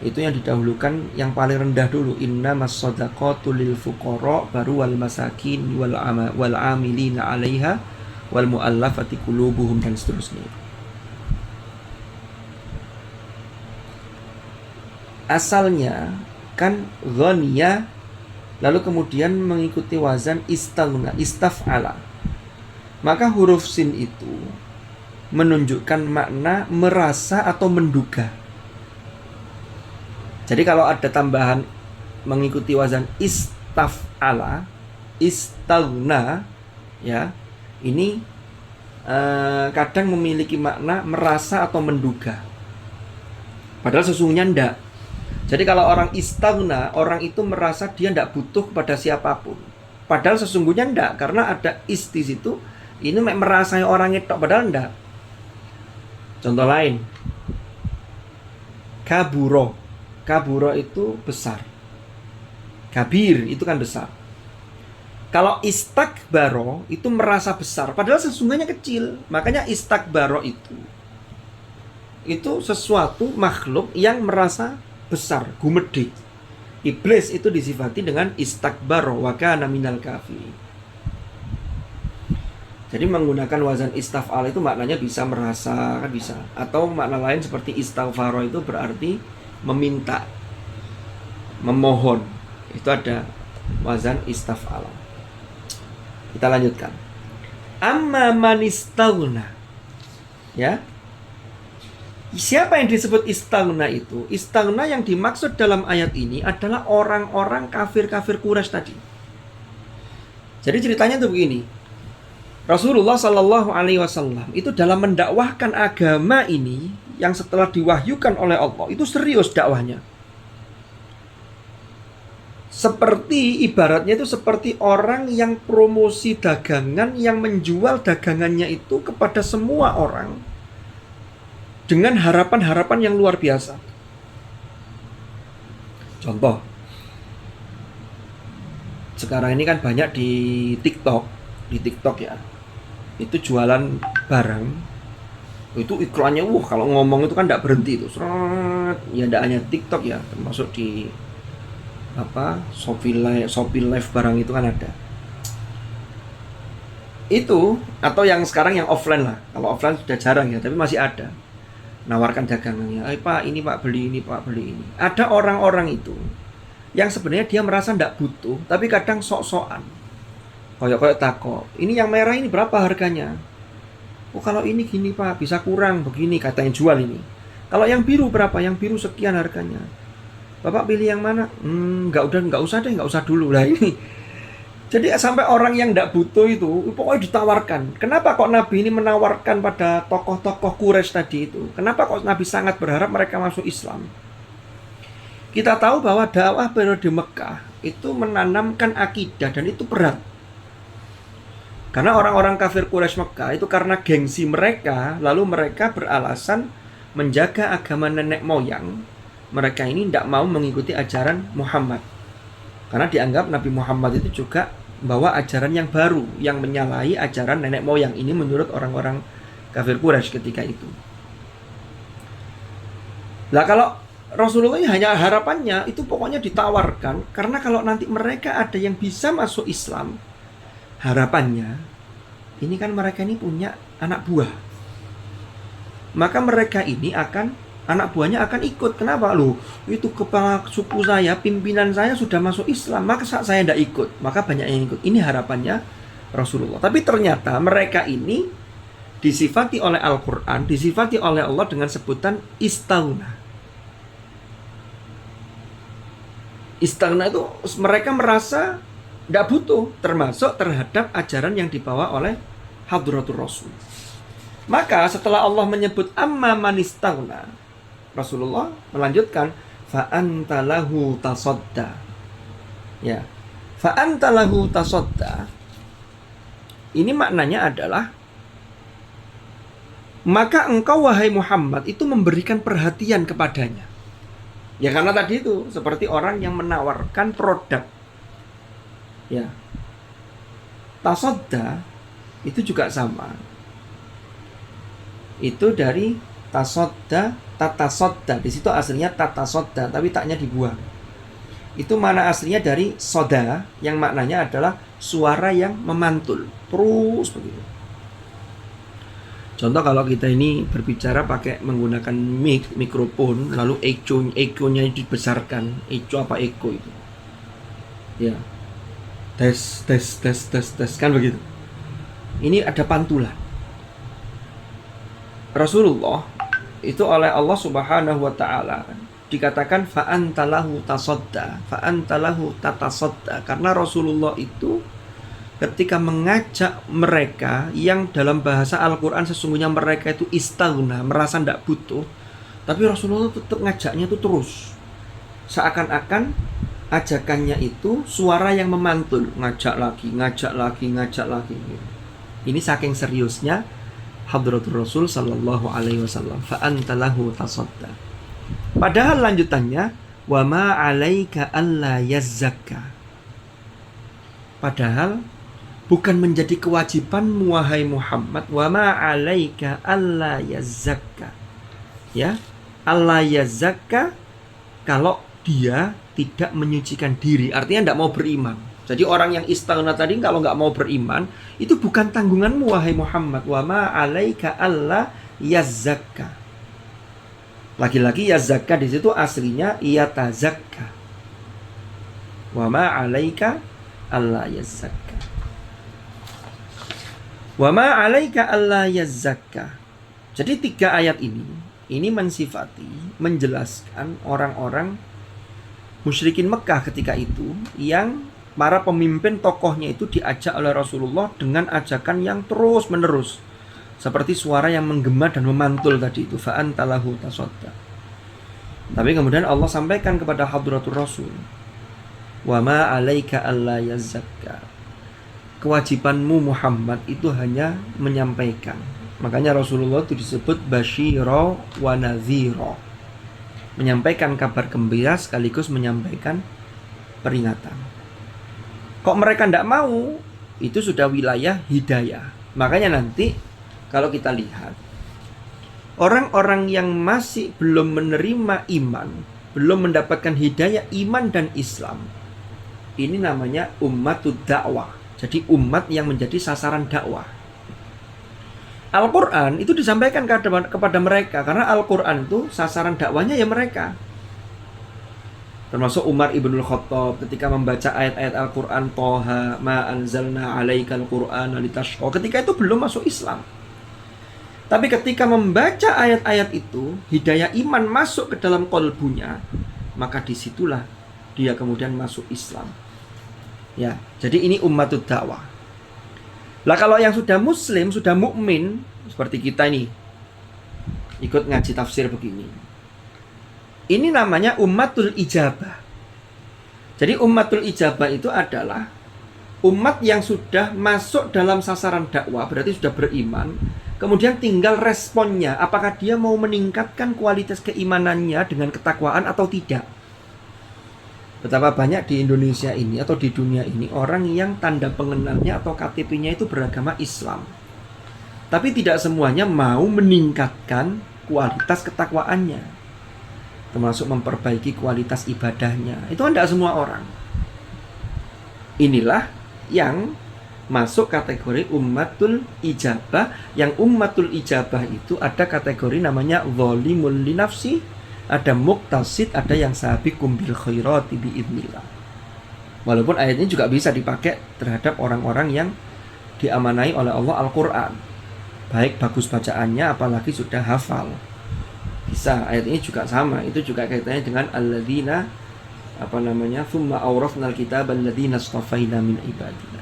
itu yang didahulukan yang paling rendah dulu, innamas shadaqatu lil fuqara, baru wal masakin wal amilina 'alaiha wal muallafati qulubuhum, dan seterusnya. Asalnya kan ghaniya, lalu kemudian mengikuti wazan istaghna, istaf'ala. Maka huruf sin itu menunjukkan makna merasa atau menduga. Jadi kalau ada tambahan mengikuti wazan istaf'ala, istaghna, ya, ini kadang memiliki makna merasa atau menduga. Padahal sesungguhnya enggak. Jadi kalau orang istaghna, orang itu merasa dia enggak butuh kepada siapapun. Padahal sesungguhnya enggak, karena ada is di situ. Ini merasa orang itu, padahal enggak. Contoh lain, kaburo. Kaburo itu besar. Kabir itu kan besar. Kalau istakbaro itu merasa besar, padahal sesungguhnya kecil. Makanya istakbaro itu sesuatu makhluk yang merasa besar, gumedhe. Iblis itu disifati dengan istakbaro wa kana minal kafirin. Jadi menggunakan wazan istaf'al itu maknanya bisa merasa, kan bisa. Atau makna lain seperti istaghfaro itu berarti meminta, memohon. Itu ada wazan istaf'ala. Kita lanjutkan. Amma man istaghna. Ya. Siapa yang disebut istaghna itu? Istaghna yang dimaksud dalam ayat ini adalah orang-orang kafir-kafir Quraisy tadi. Jadi ceritanya tuh begini. Rasulullah Shallallahu Alaihi Wasallam itu dalam mendakwahkan agama ini yang setelah diwahyukan oleh Allah itu serius dakwahnya. Seperti ibaratnya itu seperti orang yang promosi dagangan, yang menjual dagangannya itu kepada semua orang. dengan harapan-harapan yang luar biasa. Contoh, sekarang ini kan banyak di TikTok ya, itu jualan barang, itu iklannya kalau ngomong itu kan tidak berhenti itu, ya tidak hanya TikTok ya, termasuk di Shopee Live barang itu kan ada. Itu atau yang sekarang yang offline lah, kalau offline sudah jarang ya, tapi masih ada nawarkan dagangannya. Pak ini Pak beli ini, Pak beli ini. Ada orang-orang itu yang sebenarnya dia merasa tidak butuh, tapi kadang sok-sokan. Koyok-koyok takut. Ini yang merah ini berapa harganya? Oh kalau ini gini Pak, bisa kurang begini, katanya jual ini. Kalau yang biru berapa? Yang biru sekian harganya. Bapak pilih yang mana? Nggak usah dulu lah ini. Jadi sampai orang yang tidak butuh itu pokoknya ditawarkan. Kenapa kok Nabi ini menawarkan pada tokoh-tokoh Quraisy tadi itu? Kenapa kok Nabi sangat berharap mereka masuk Islam? Kita tahu bahwa dakwah periode Mekah itu menanamkan akidah dan itu berat. Karena orang-orang kafir Quraisy Mekah itu karena gengsi mereka, lalu mereka beralasan menjaga agama nenek moyang. Mereka ini tidak mau mengikuti ajaran Muhammad. Karena dianggap Nabi Muhammad itu juga membawa ajaran yang baru, yang menyalahi ajaran nenek moyang. Ini menurut orang-orang kafir Quraisy ketika itu. Lah kalau Rasulullah hanya harapannya itu pokoknya ditawarkan, karena kalau nanti mereka ada yang bisa masuk Islam, harapannya ini kan mereka ini punya anak buah. Maka mereka ini anak buahnya akan ikut. Kenapa? Loh, itu kepala suku saya, pimpinan saya sudah masuk Islam, maka saya tidak ikut. Maka banyak yang ikut. Ini harapannya Rasulullah. Tapi ternyata mereka ini disifati oleh Al-Quran, disifati oleh Allah dengan sebutan istaghna. Istaghna itu mereka merasa tidak butuh, termasuk terhadap ajaran yang dibawa oleh Hadratul Rasul. Maka setelah Allah menyebut amma man istaghna, Rasulullah melanjutkan fa anta lahu tasadda. Ya. Fa anta lahu tasadda. Ini maknanya adalah maka engkau wahai Muhammad itu memberikan perhatian kepadanya. Ya karena tadi itu seperti orang yang menawarkan produk. Ya. Tasadda itu juga sama. Itu dari tasodda, tatasodda. Di situ aslinya tatasodda, tapi taknya dibuang. Itu mana aslinya dari soda, yang maknanya adalah suara yang memantul terus begitu. Contoh kalau kita ini berbicara pakai menggunakan mikrofon, lalu echo-nya dibesarkan, echo apa echo itu? Ya, tes kan begitu. Ini ada pantulan. Rasulullah itu oleh Allah Subhanahu wa taala dikatakan fa antalahu tasadda, fa antalahu tatasadda, karena Rasulullah itu ketika mengajak mereka yang dalam bahasa Al-Qur'an sesungguhnya mereka itu istaghna, merasa tidak butuh, tapi Rasulullah tetap ngajaknya itu terus. Seakan-akan ajakannya itu suara yang memantul, ngajak lagi. Ini saking seriusnya Hadratul Rasul sallallahu alaihi wasallam. Fa anta lahu tasadda. Padahal lanjutannya wa ma 'alaika alla yazzakka. Padahal bukan menjadi kewajibanmu wahai Muhammad, wa ma 'alaika alla yazzakka. Ya, alla yazzakka kalau dia tidak menyucikan diri, artinya tidak mau beriman. Jadi orang yang istaghna tadi kalau nggak mau beriman, itu bukan tanggunganmu wahai Muhammad. Wa ma 'alaika alla yazzakka. Lagi-lagi yazzakka di situ aslinya yatazakka. Wa ma 'alaika alla yazzakka. Wa ma 'alaika alla yazzakka. Jadi 3 ayat ini mensifati, menjelaskan orang-orang musyrikin Mekah ketika itu yang para pemimpin tokohnya itu diajak oleh Rasulullah dengan ajakan yang terus menerus, seperti suara yang menggema dan memantul tadi itu, fa antalahu tasadda. Tapi kemudian Allah sampaikan kepada Hadratul Rasul, wa ma 'alaika alla yazzakka. Kewajibanmu Muhammad itu hanya menyampaikan, Makanya Rasulullah itu disebut basyira wa nadhira, menyampaikan kabar gembira sekaligus menyampaikan peringatan. Kok mereka tidak mau? Itu sudah wilayah hidayah. Makanya nanti kalau kita lihat orang-orang yang masih belum menerima iman, belum mendapatkan hidayah iman dan Islam, ini namanya ummatud dakwah. Jadi umat yang menjadi sasaran dakwah. Al-Quran itu disampaikan kepada mereka, karena Al-Quran itu sasaran dakwahnya ya mereka. Termasuk Umar ibnul Khattab ketika membaca ayat-ayat Al-Quran, Toha ma anzalna alaikal Qur'ana litashqa, ketika itu belum masuk Islam. Tapi ketika membaca ayat-ayat itu, hidayah iman masuk ke dalam kolbunya, maka disitulah dia kemudian masuk Islam. Ya, jadi ini ummatud dakwah. Lah kalau yang sudah muslim, sudah mukmin seperti kita ini, ikut ngaji tafsir begini, ini namanya ummatul ijabah. Jadi ummatul ijabah itu adalah umat yang sudah masuk dalam sasaran dakwah, berarti sudah beriman. Kemudian tinggal responnya, apakah dia mau meningkatkan kualitas keimanannya dengan ketakwaan atau tidak. Betapa banyak di Indonesia ini atau di dunia ini orang yang tanda pengenalnya atau KTP-nya itu beragama Islam, tapi tidak semuanya mau meningkatkan kualitas ketakwaannya, termasuk memperbaiki kualitas ibadahnya. Itu tidak semua orang. Inilah yang masuk kategori ummatul ijabah. Yang ummatul ijabah itu ada kategori namanya zalimul li nafsi, ada muqtasid, ada yang sabiqum bil khairati biidznillah. Walaupun ayat ini juga bisa dipakai terhadap orang-orang yang diamanai oleh Allah Al-Quran, baik bagus bacaannya apalagi sudah hafal. Bisa, ayat ini juga sama. Itu juga kaitannya dengan alladzina thumma awrafnal kitaba alladzina astafaina min ibadina.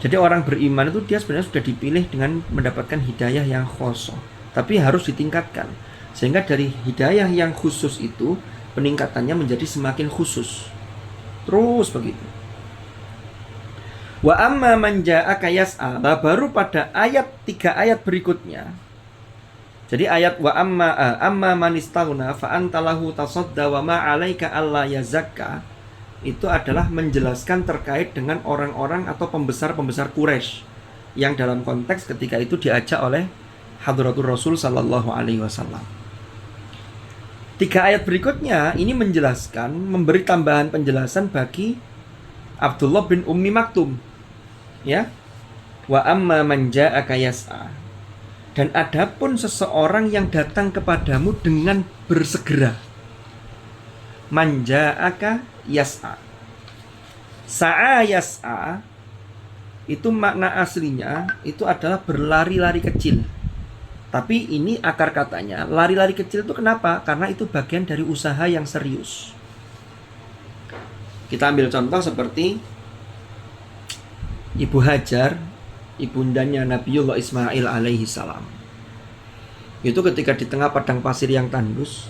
Jadi orang beriman itu dia sebenarnya sudah dipilih dengan mendapatkan hidayah yang khosoh, tapi harus ditingkatkan. Sehingga dari hidayah yang khusus itu peningkatannya menjadi semakin khusus. Terus begitu. Wa amma man ja'aka yas'a, baru pada ayat 3 ayat berikutnya. Jadi ayat wa amma man istaghna fa anta lahu tasadda wa ma 'alaika alla yazakka, itu adalah menjelaskan terkait dengan orang-orang atau pembesar-pembesar Quraisy yang dalam konteks ketika itu diajak oleh Hadratul Rasul sallallahu alaihi wasallam. 3 ayat berikutnya ini menjelaskan, memberi tambahan penjelasan bagi Abdullah bin Ummi Maktum. Ya. Wa amma man ja'aka yas'a. Dan adapun seseorang yang datang kepadamu dengan bersegera. Man ja'aka yas'a. Sa'a yas'a itu makna aslinya itu adalah berlari-lari kecil. Tapi ini akar katanya, lari-lari kecil itu kenapa? Karena itu bagian dari usaha yang serius. Kita ambil contoh seperti Ibu Hajar, ibundanya Nabiullah Ismail alaihi salam. Itu ketika di tengah padang pasir yang tandus,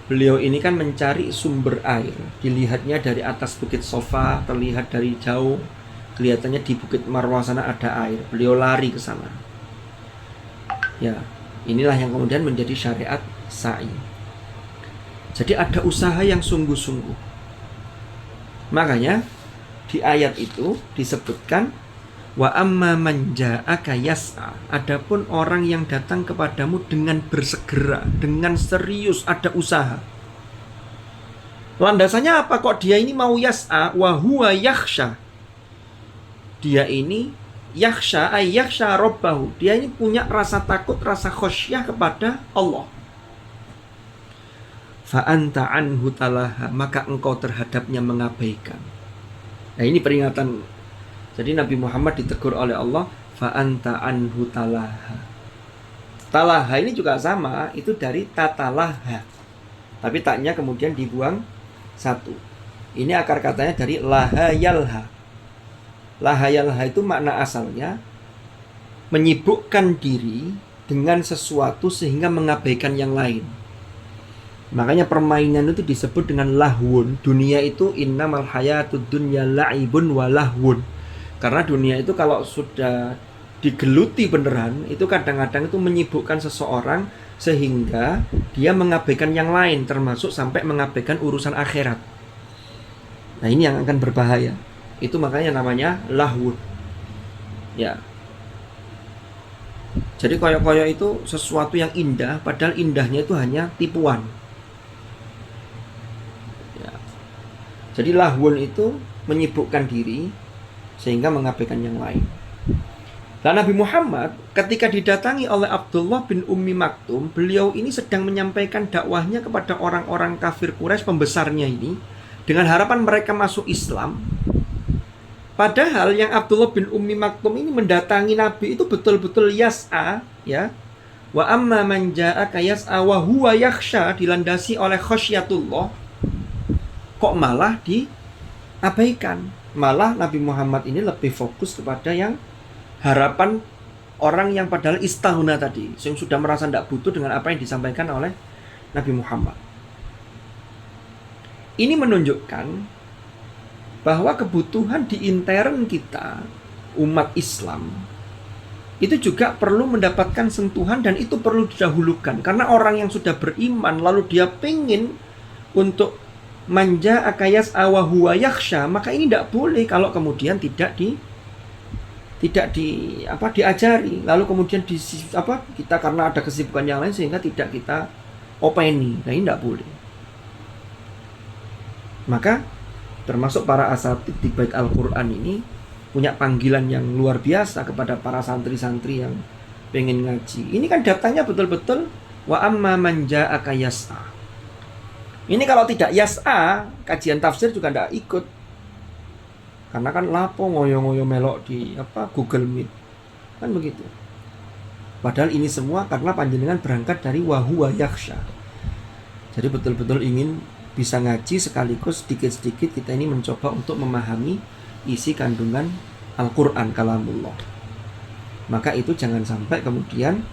beliau ini kan mencari sumber air. Dilihatnya dari atas bukit Sofa, terlihat dari jauh, kelihatannya di bukit Marwah sana ada air. Beliau lari ke sana. Ya, inilah yang kemudian menjadi syariat sa'i. Jadi ada usaha yang sungguh-sungguh. Makanya di ayat itu disebutkan wa amma man ja'aka yas'a. Adapun orang yang datang kepadamu dengan bersegera, dengan serius, ada usaha. Landasannya apa kok dia ini mau yas'a? Wa huwa yakhsha. Dia ini yakhsha ay yakhsha rabbahu. Dia ini punya rasa takut, rasa khosyah kepada Allah. Fa anta anhu talaha, maka engkau terhadapnya mengabaikan. Nah, ini peringatan. Jadi Nabi Muhammad ditegur oleh Allah, fa anta anhu talaha. Talaha ini juga sama, itu dari tatalaha. Tapi taknya kemudian dibuang satu. Ini akar katanya dari laha yalha. Lahayalha itu makna asalnya menyibukkan diri dengan sesuatu sehingga mengabaikan yang lain. Makanya permainan itu disebut dengan lahwun. Dunia itu innamal hayatud dunya la'ibun wa lahwun. Karena dunia itu kalau sudah digeluti beneran, itu kadang-kadang itu menyibukkan seseorang sehingga dia mengabaikan yang lain, termasuk sampai mengabaikan urusan akhirat. Nah, ini yang akan berbahaya. Itu makanya namanya lahwu. Ya. Jadi koyok-koyok itu sesuatu yang indah, padahal indahnya itu hanya tipuan. Ya. Jadi lahwun itu menyibukkan diri sehingga mengabaikan yang lain. Dan Nabi Muhammad ketika didatangi oleh Abdullah bin Ummi Maktum, beliau ini sedang menyampaikan dakwahnya kepada orang-orang kafir Quraisy pembesarnya ini dengan harapan mereka masuk Islam. Padahal yang Abdullah bin Ummi Maktum ini mendatangi Nabi itu betul-betul yas'a, ya. Wa amma man ja'aka yas'a wa huwa yakhsha, dilandasi oleh khasyatullah. Kok malah diabaikan? Malah Nabi Muhammad ini lebih fokus kepada yang harapan orang yang padahal istahuna tadi, yang sudah merasa tidak butuh dengan apa yang disampaikan oleh Nabi Muhammad. Ini menunjukkan bahwa kebutuhan di intern kita, umat Islam, itu juga perlu mendapatkan sentuhan dan itu perlu didahulukan. Karena orang yang sudah beriman lalu dia pengen untuk manja akayas awahuwa yaksha, maka ini tidak boleh kalau kemudian tidak diajari, lalu kemudian kita karena ada kesibukan yang lain sehingga tidak kita openi. Nah, ini tidak boleh. Maka termasuk para asatidz di Bait Al-Quran ini punya panggilan yang luar biasa kepada para santri-santri yang pengen ngaji. Ini kan datangnya betul-betul wa amma man ja'aka yas'a. Ini kalau tidak yas'a, kajian tafsir juga tidak ikut. Karena kan lapo ngoyo-ngoyo melok di Google Meet. Kan begitu. Padahal ini semua karena panjenengan berangkat dari wa huwa yakhsha. Jadi betul-betul ingin bisa ngaji sekaligus sedikit-sedikit kita ini mencoba untuk memahami isi kandungan Al-Quran kalamullah. Maka itu jangan sampai kemudian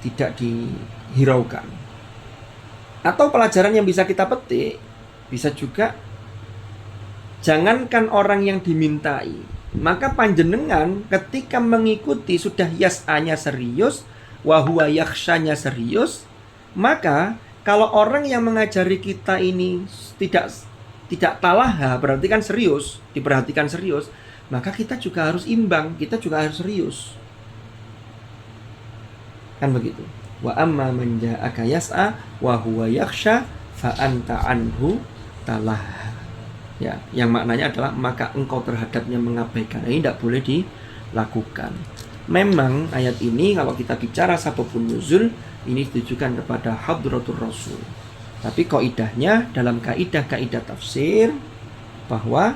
tidak dihiraukan. Atau pelajaran yang bisa kita petik bisa juga, jangankan orang yang dimintai, maka panjenengan ketika mengikuti sudah yas'anya serius, wa huwa yakhshanya serius, maka kalau orang yang mengajari kita ini tidak talaha, berarti kan serius, diperhatikan serius, maka kita juga harus imbang, kita juga harus serius. Kan begitu. Wa amma man ja'aka yas'a wa huwa yakhsha fa anta anhu talaha. Ya, yang maknanya adalah maka engkau terhadapnya mengabaikan. Ini tidak boleh dilakukan. Memang ayat ini kalau kita bicara sababun nuzul, ini ditujukan kepada hadratur rasul. Tapi kaidahnya dalam kaidah-kaidah tafsir bahwa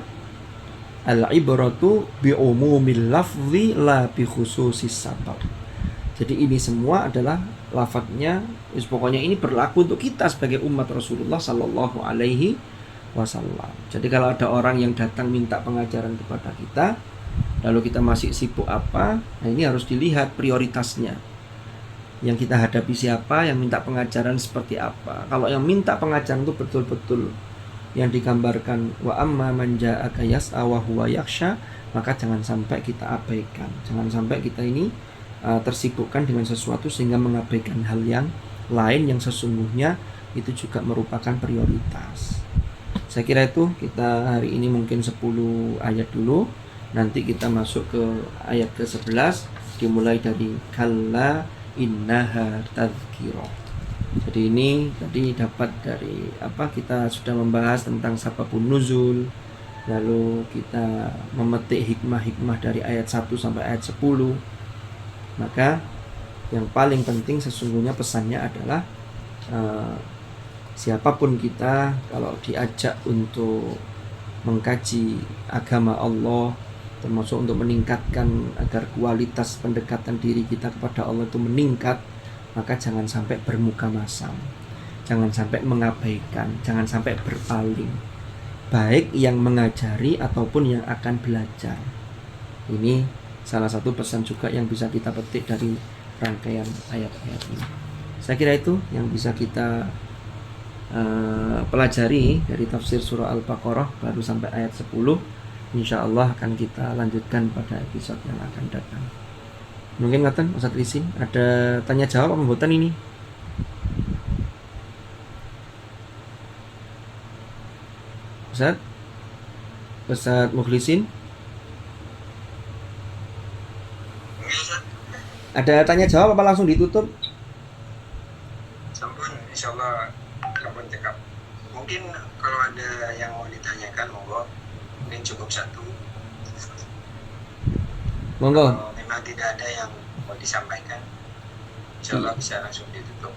al-ibratu bi umumil lafzi la bi khususis sabab. Jadi ini semua adalah lafadznya, pokoknya ini berlaku untuk kita sebagai umat Rasulullah sallallahu alaihi wasallam. Jadi kalau ada orang yang datang minta pengajaran kepada kita, lalu kita masih sibuk apa, nah ini harus dilihat prioritasnya. Yang kita hadapi siapa, yang minta pengajaran seperti apa. Kalau yang minta pengajaran itu betul-betul yang digambarkan wa amma man ja'aka yas'a wa huwa yakhsha, maka jangan sampai kita abaikan. Jangan sampai kita ini tersibukkan dengan sesuatu sehingga mengabaikan hal yang lain yang sesungguhnya itu juga merupakan prioritas. Saya kira itu kita hari ini mungkin 10 ayat dulu. Nanti kita masuk ke ayat ke-11, dimulai dari kalla innaha tadhkirah. Jadi ini tadi dapat dari kita sudah membahas tentang sababun nuzul. Lalu kita memetik hikmah-hikmah dari ayat 1 sampai ayat 10. Maka yang paling penting sesungguhnya pesannya adalah siapapun kita kalau diajak untuk mengkaji agama Allah, termasuk untuk meningkatkan agar kualitas pendekatan diri kita kepada Allah itu meningkat, maka jangan sampai bermuka masam, jangan sampai mengabaikan, jangan sampai berpaling, baik yang mengajari ataupun yang akan belajar. Ini salah satu pesan juga yang bisa kita petik dari rangkaian ayat-ayat ini. Saya kira itu yang bisa kita pelajari dari tafsir surah Al-Baqarah baru sampai ayat 10. insya Allah akan kita lanjutkan pada episode yang akan datang. Mungkin ngaten Ustaz Rizin ada tanya jawab apa mboten ini? Ustaz Mukhlisin, ada tanya jawab apa langsung ditutup? Sampun, insyaallah sampun cekap. Mungkin kalau ada yang mau ditanyakan monggo, mungkin cukup satu. Monggo. Kalau memang tidak ada yang mau disampaikan, insyaallah bisa langsung ditutup.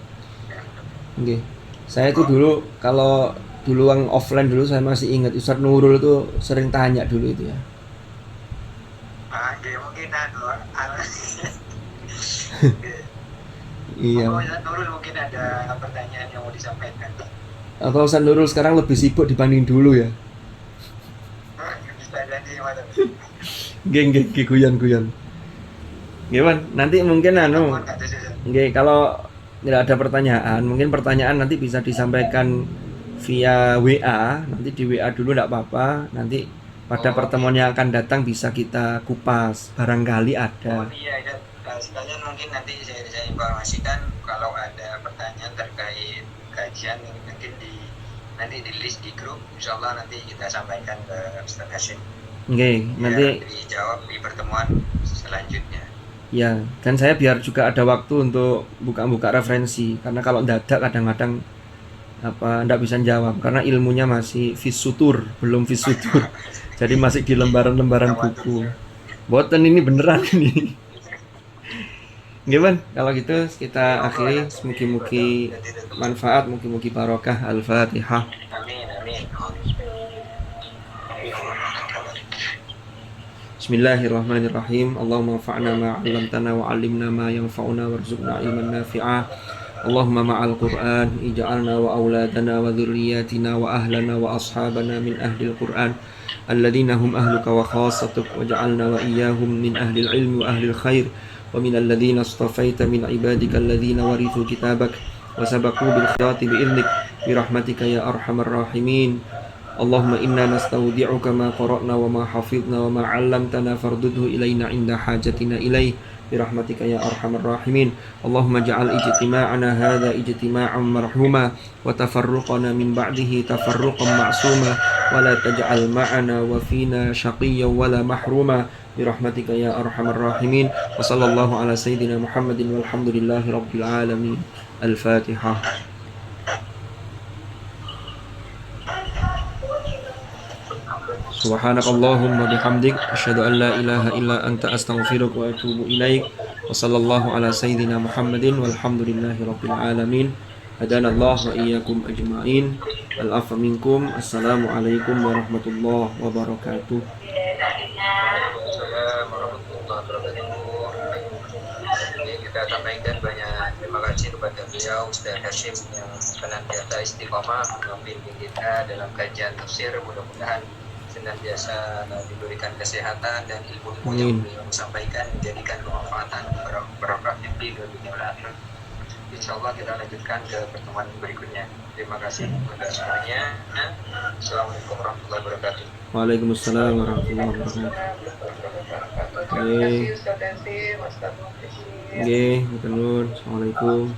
Oke. Saya itu dulu kalau dulu yang offline dulu saya masih ingat Ustaz Nurul itu sering tanya dulu itu ya. Mungkin ada. Iya. Ustaz Nurul mungkin ada pertanyaan yang mau disampaikan. Atau Ustaz Nurul sekarang lebih sibuk dibanding dulu ya. Bisa jadi mana? Geng guyon. Gimana? Nanti mungkin kalau nggak ada pertanyaan, mungkin pertanyaan nanti bisa disampaikan via WA. Nanti di WA dulu nggak apa-apa. Nanti pada pertemuan yang akan datang bisa kita kupas. Barangkali ada. Iya. Sekalian mungkin nanti saya informasikan kalau ada pertanyaan terkait kajian mungkin nanti di list di grup, insyaallah nanti kita sampaikan ke Ustaz Hashim. Nanti dijawab di pertemuan selanjutnya. Ya, dan saya biar juga ada waktu untuk buka-buka referensi karena kalau dadak kadang-kadang nggak bisa jawab karena ilmunya masih fisutur, belum fisutur. Jadi masih di lembaran-lembaran buku. Boten ini beneran ini. Gimana? Kalau gitu kita akhiri, mugi-mugi manfaat, mugi-mugi barokah. Al-Fatihah. Amin. Bismillahirrahmanirrahim. Allahumma anfa'na ma 'allamtana wa 'allimna ma yanfa'una warzuqna ilman nafi'a. Allahumma ma'al Qur'an ij'alna wa auladana wa dhurriyyatina wa ahlana wa ashabana min ahlil Qur'an alladhina hum ahluka wa khassatuk waj'alna wa iyyahum min ahlil ilmi wa ahlil khair wa min alladhina astafaita min ibadika alladhina warithu kitabak wa sabaqu bil khayati bi idnik bi rahmatika ya arhamar rahimin. Allahumma inna nastaudi'uka ma qara'na wa ma hafidna wa ma 'allamtana fardudhu ilaina 'inda hajatina ilaih bi rahmatika ya arhamar rahimin. Allahumma ja'al ijtima'ana hadha ijtima'an marhuma wa tafarruqana min ba'dihi tafarruqan ma'suma wa la taj'al ma'ana wa fina shaqiyyan wa la mahruma bi rahmatika ya arhamar rahimin. Wa sallallahu ala sayyidina Muhammadin walhamdulillahi rabbil alamin. Al-Fatihah. Subhanakallahumma bihamdik asyhadu an la ilaha illa anta astaghfiruka wa atubu ilaik. Wa sallallahu ala sayyidina Muhammadin walhamdulillahi rabbil alamin. Hadanallah wa iyyakum ajma'in. Al-afwa minkum. Assalamualaikum warahmatullahi wabarakatuh. Kita sampaikan banyak terima kasih kepada beliau Ustaz Hashim yang senantiasa istiqomah membimbing kita dalam kajian tafsir. Mudah-mudahan senantiasa diberikan kesehatan dan ilmu yang beliau sampaikan menjadikan kemanfaatan barokah di dunia akhirat. Insyaallah kita lanjutkan ke pertemuan berikutnya. Terima kasih kepada semuanya. Assalamualaikum warahmatullahi wabarakatuh. Waalaikumsalam warahmatullahi wabarakatuh. Assalamualaikum.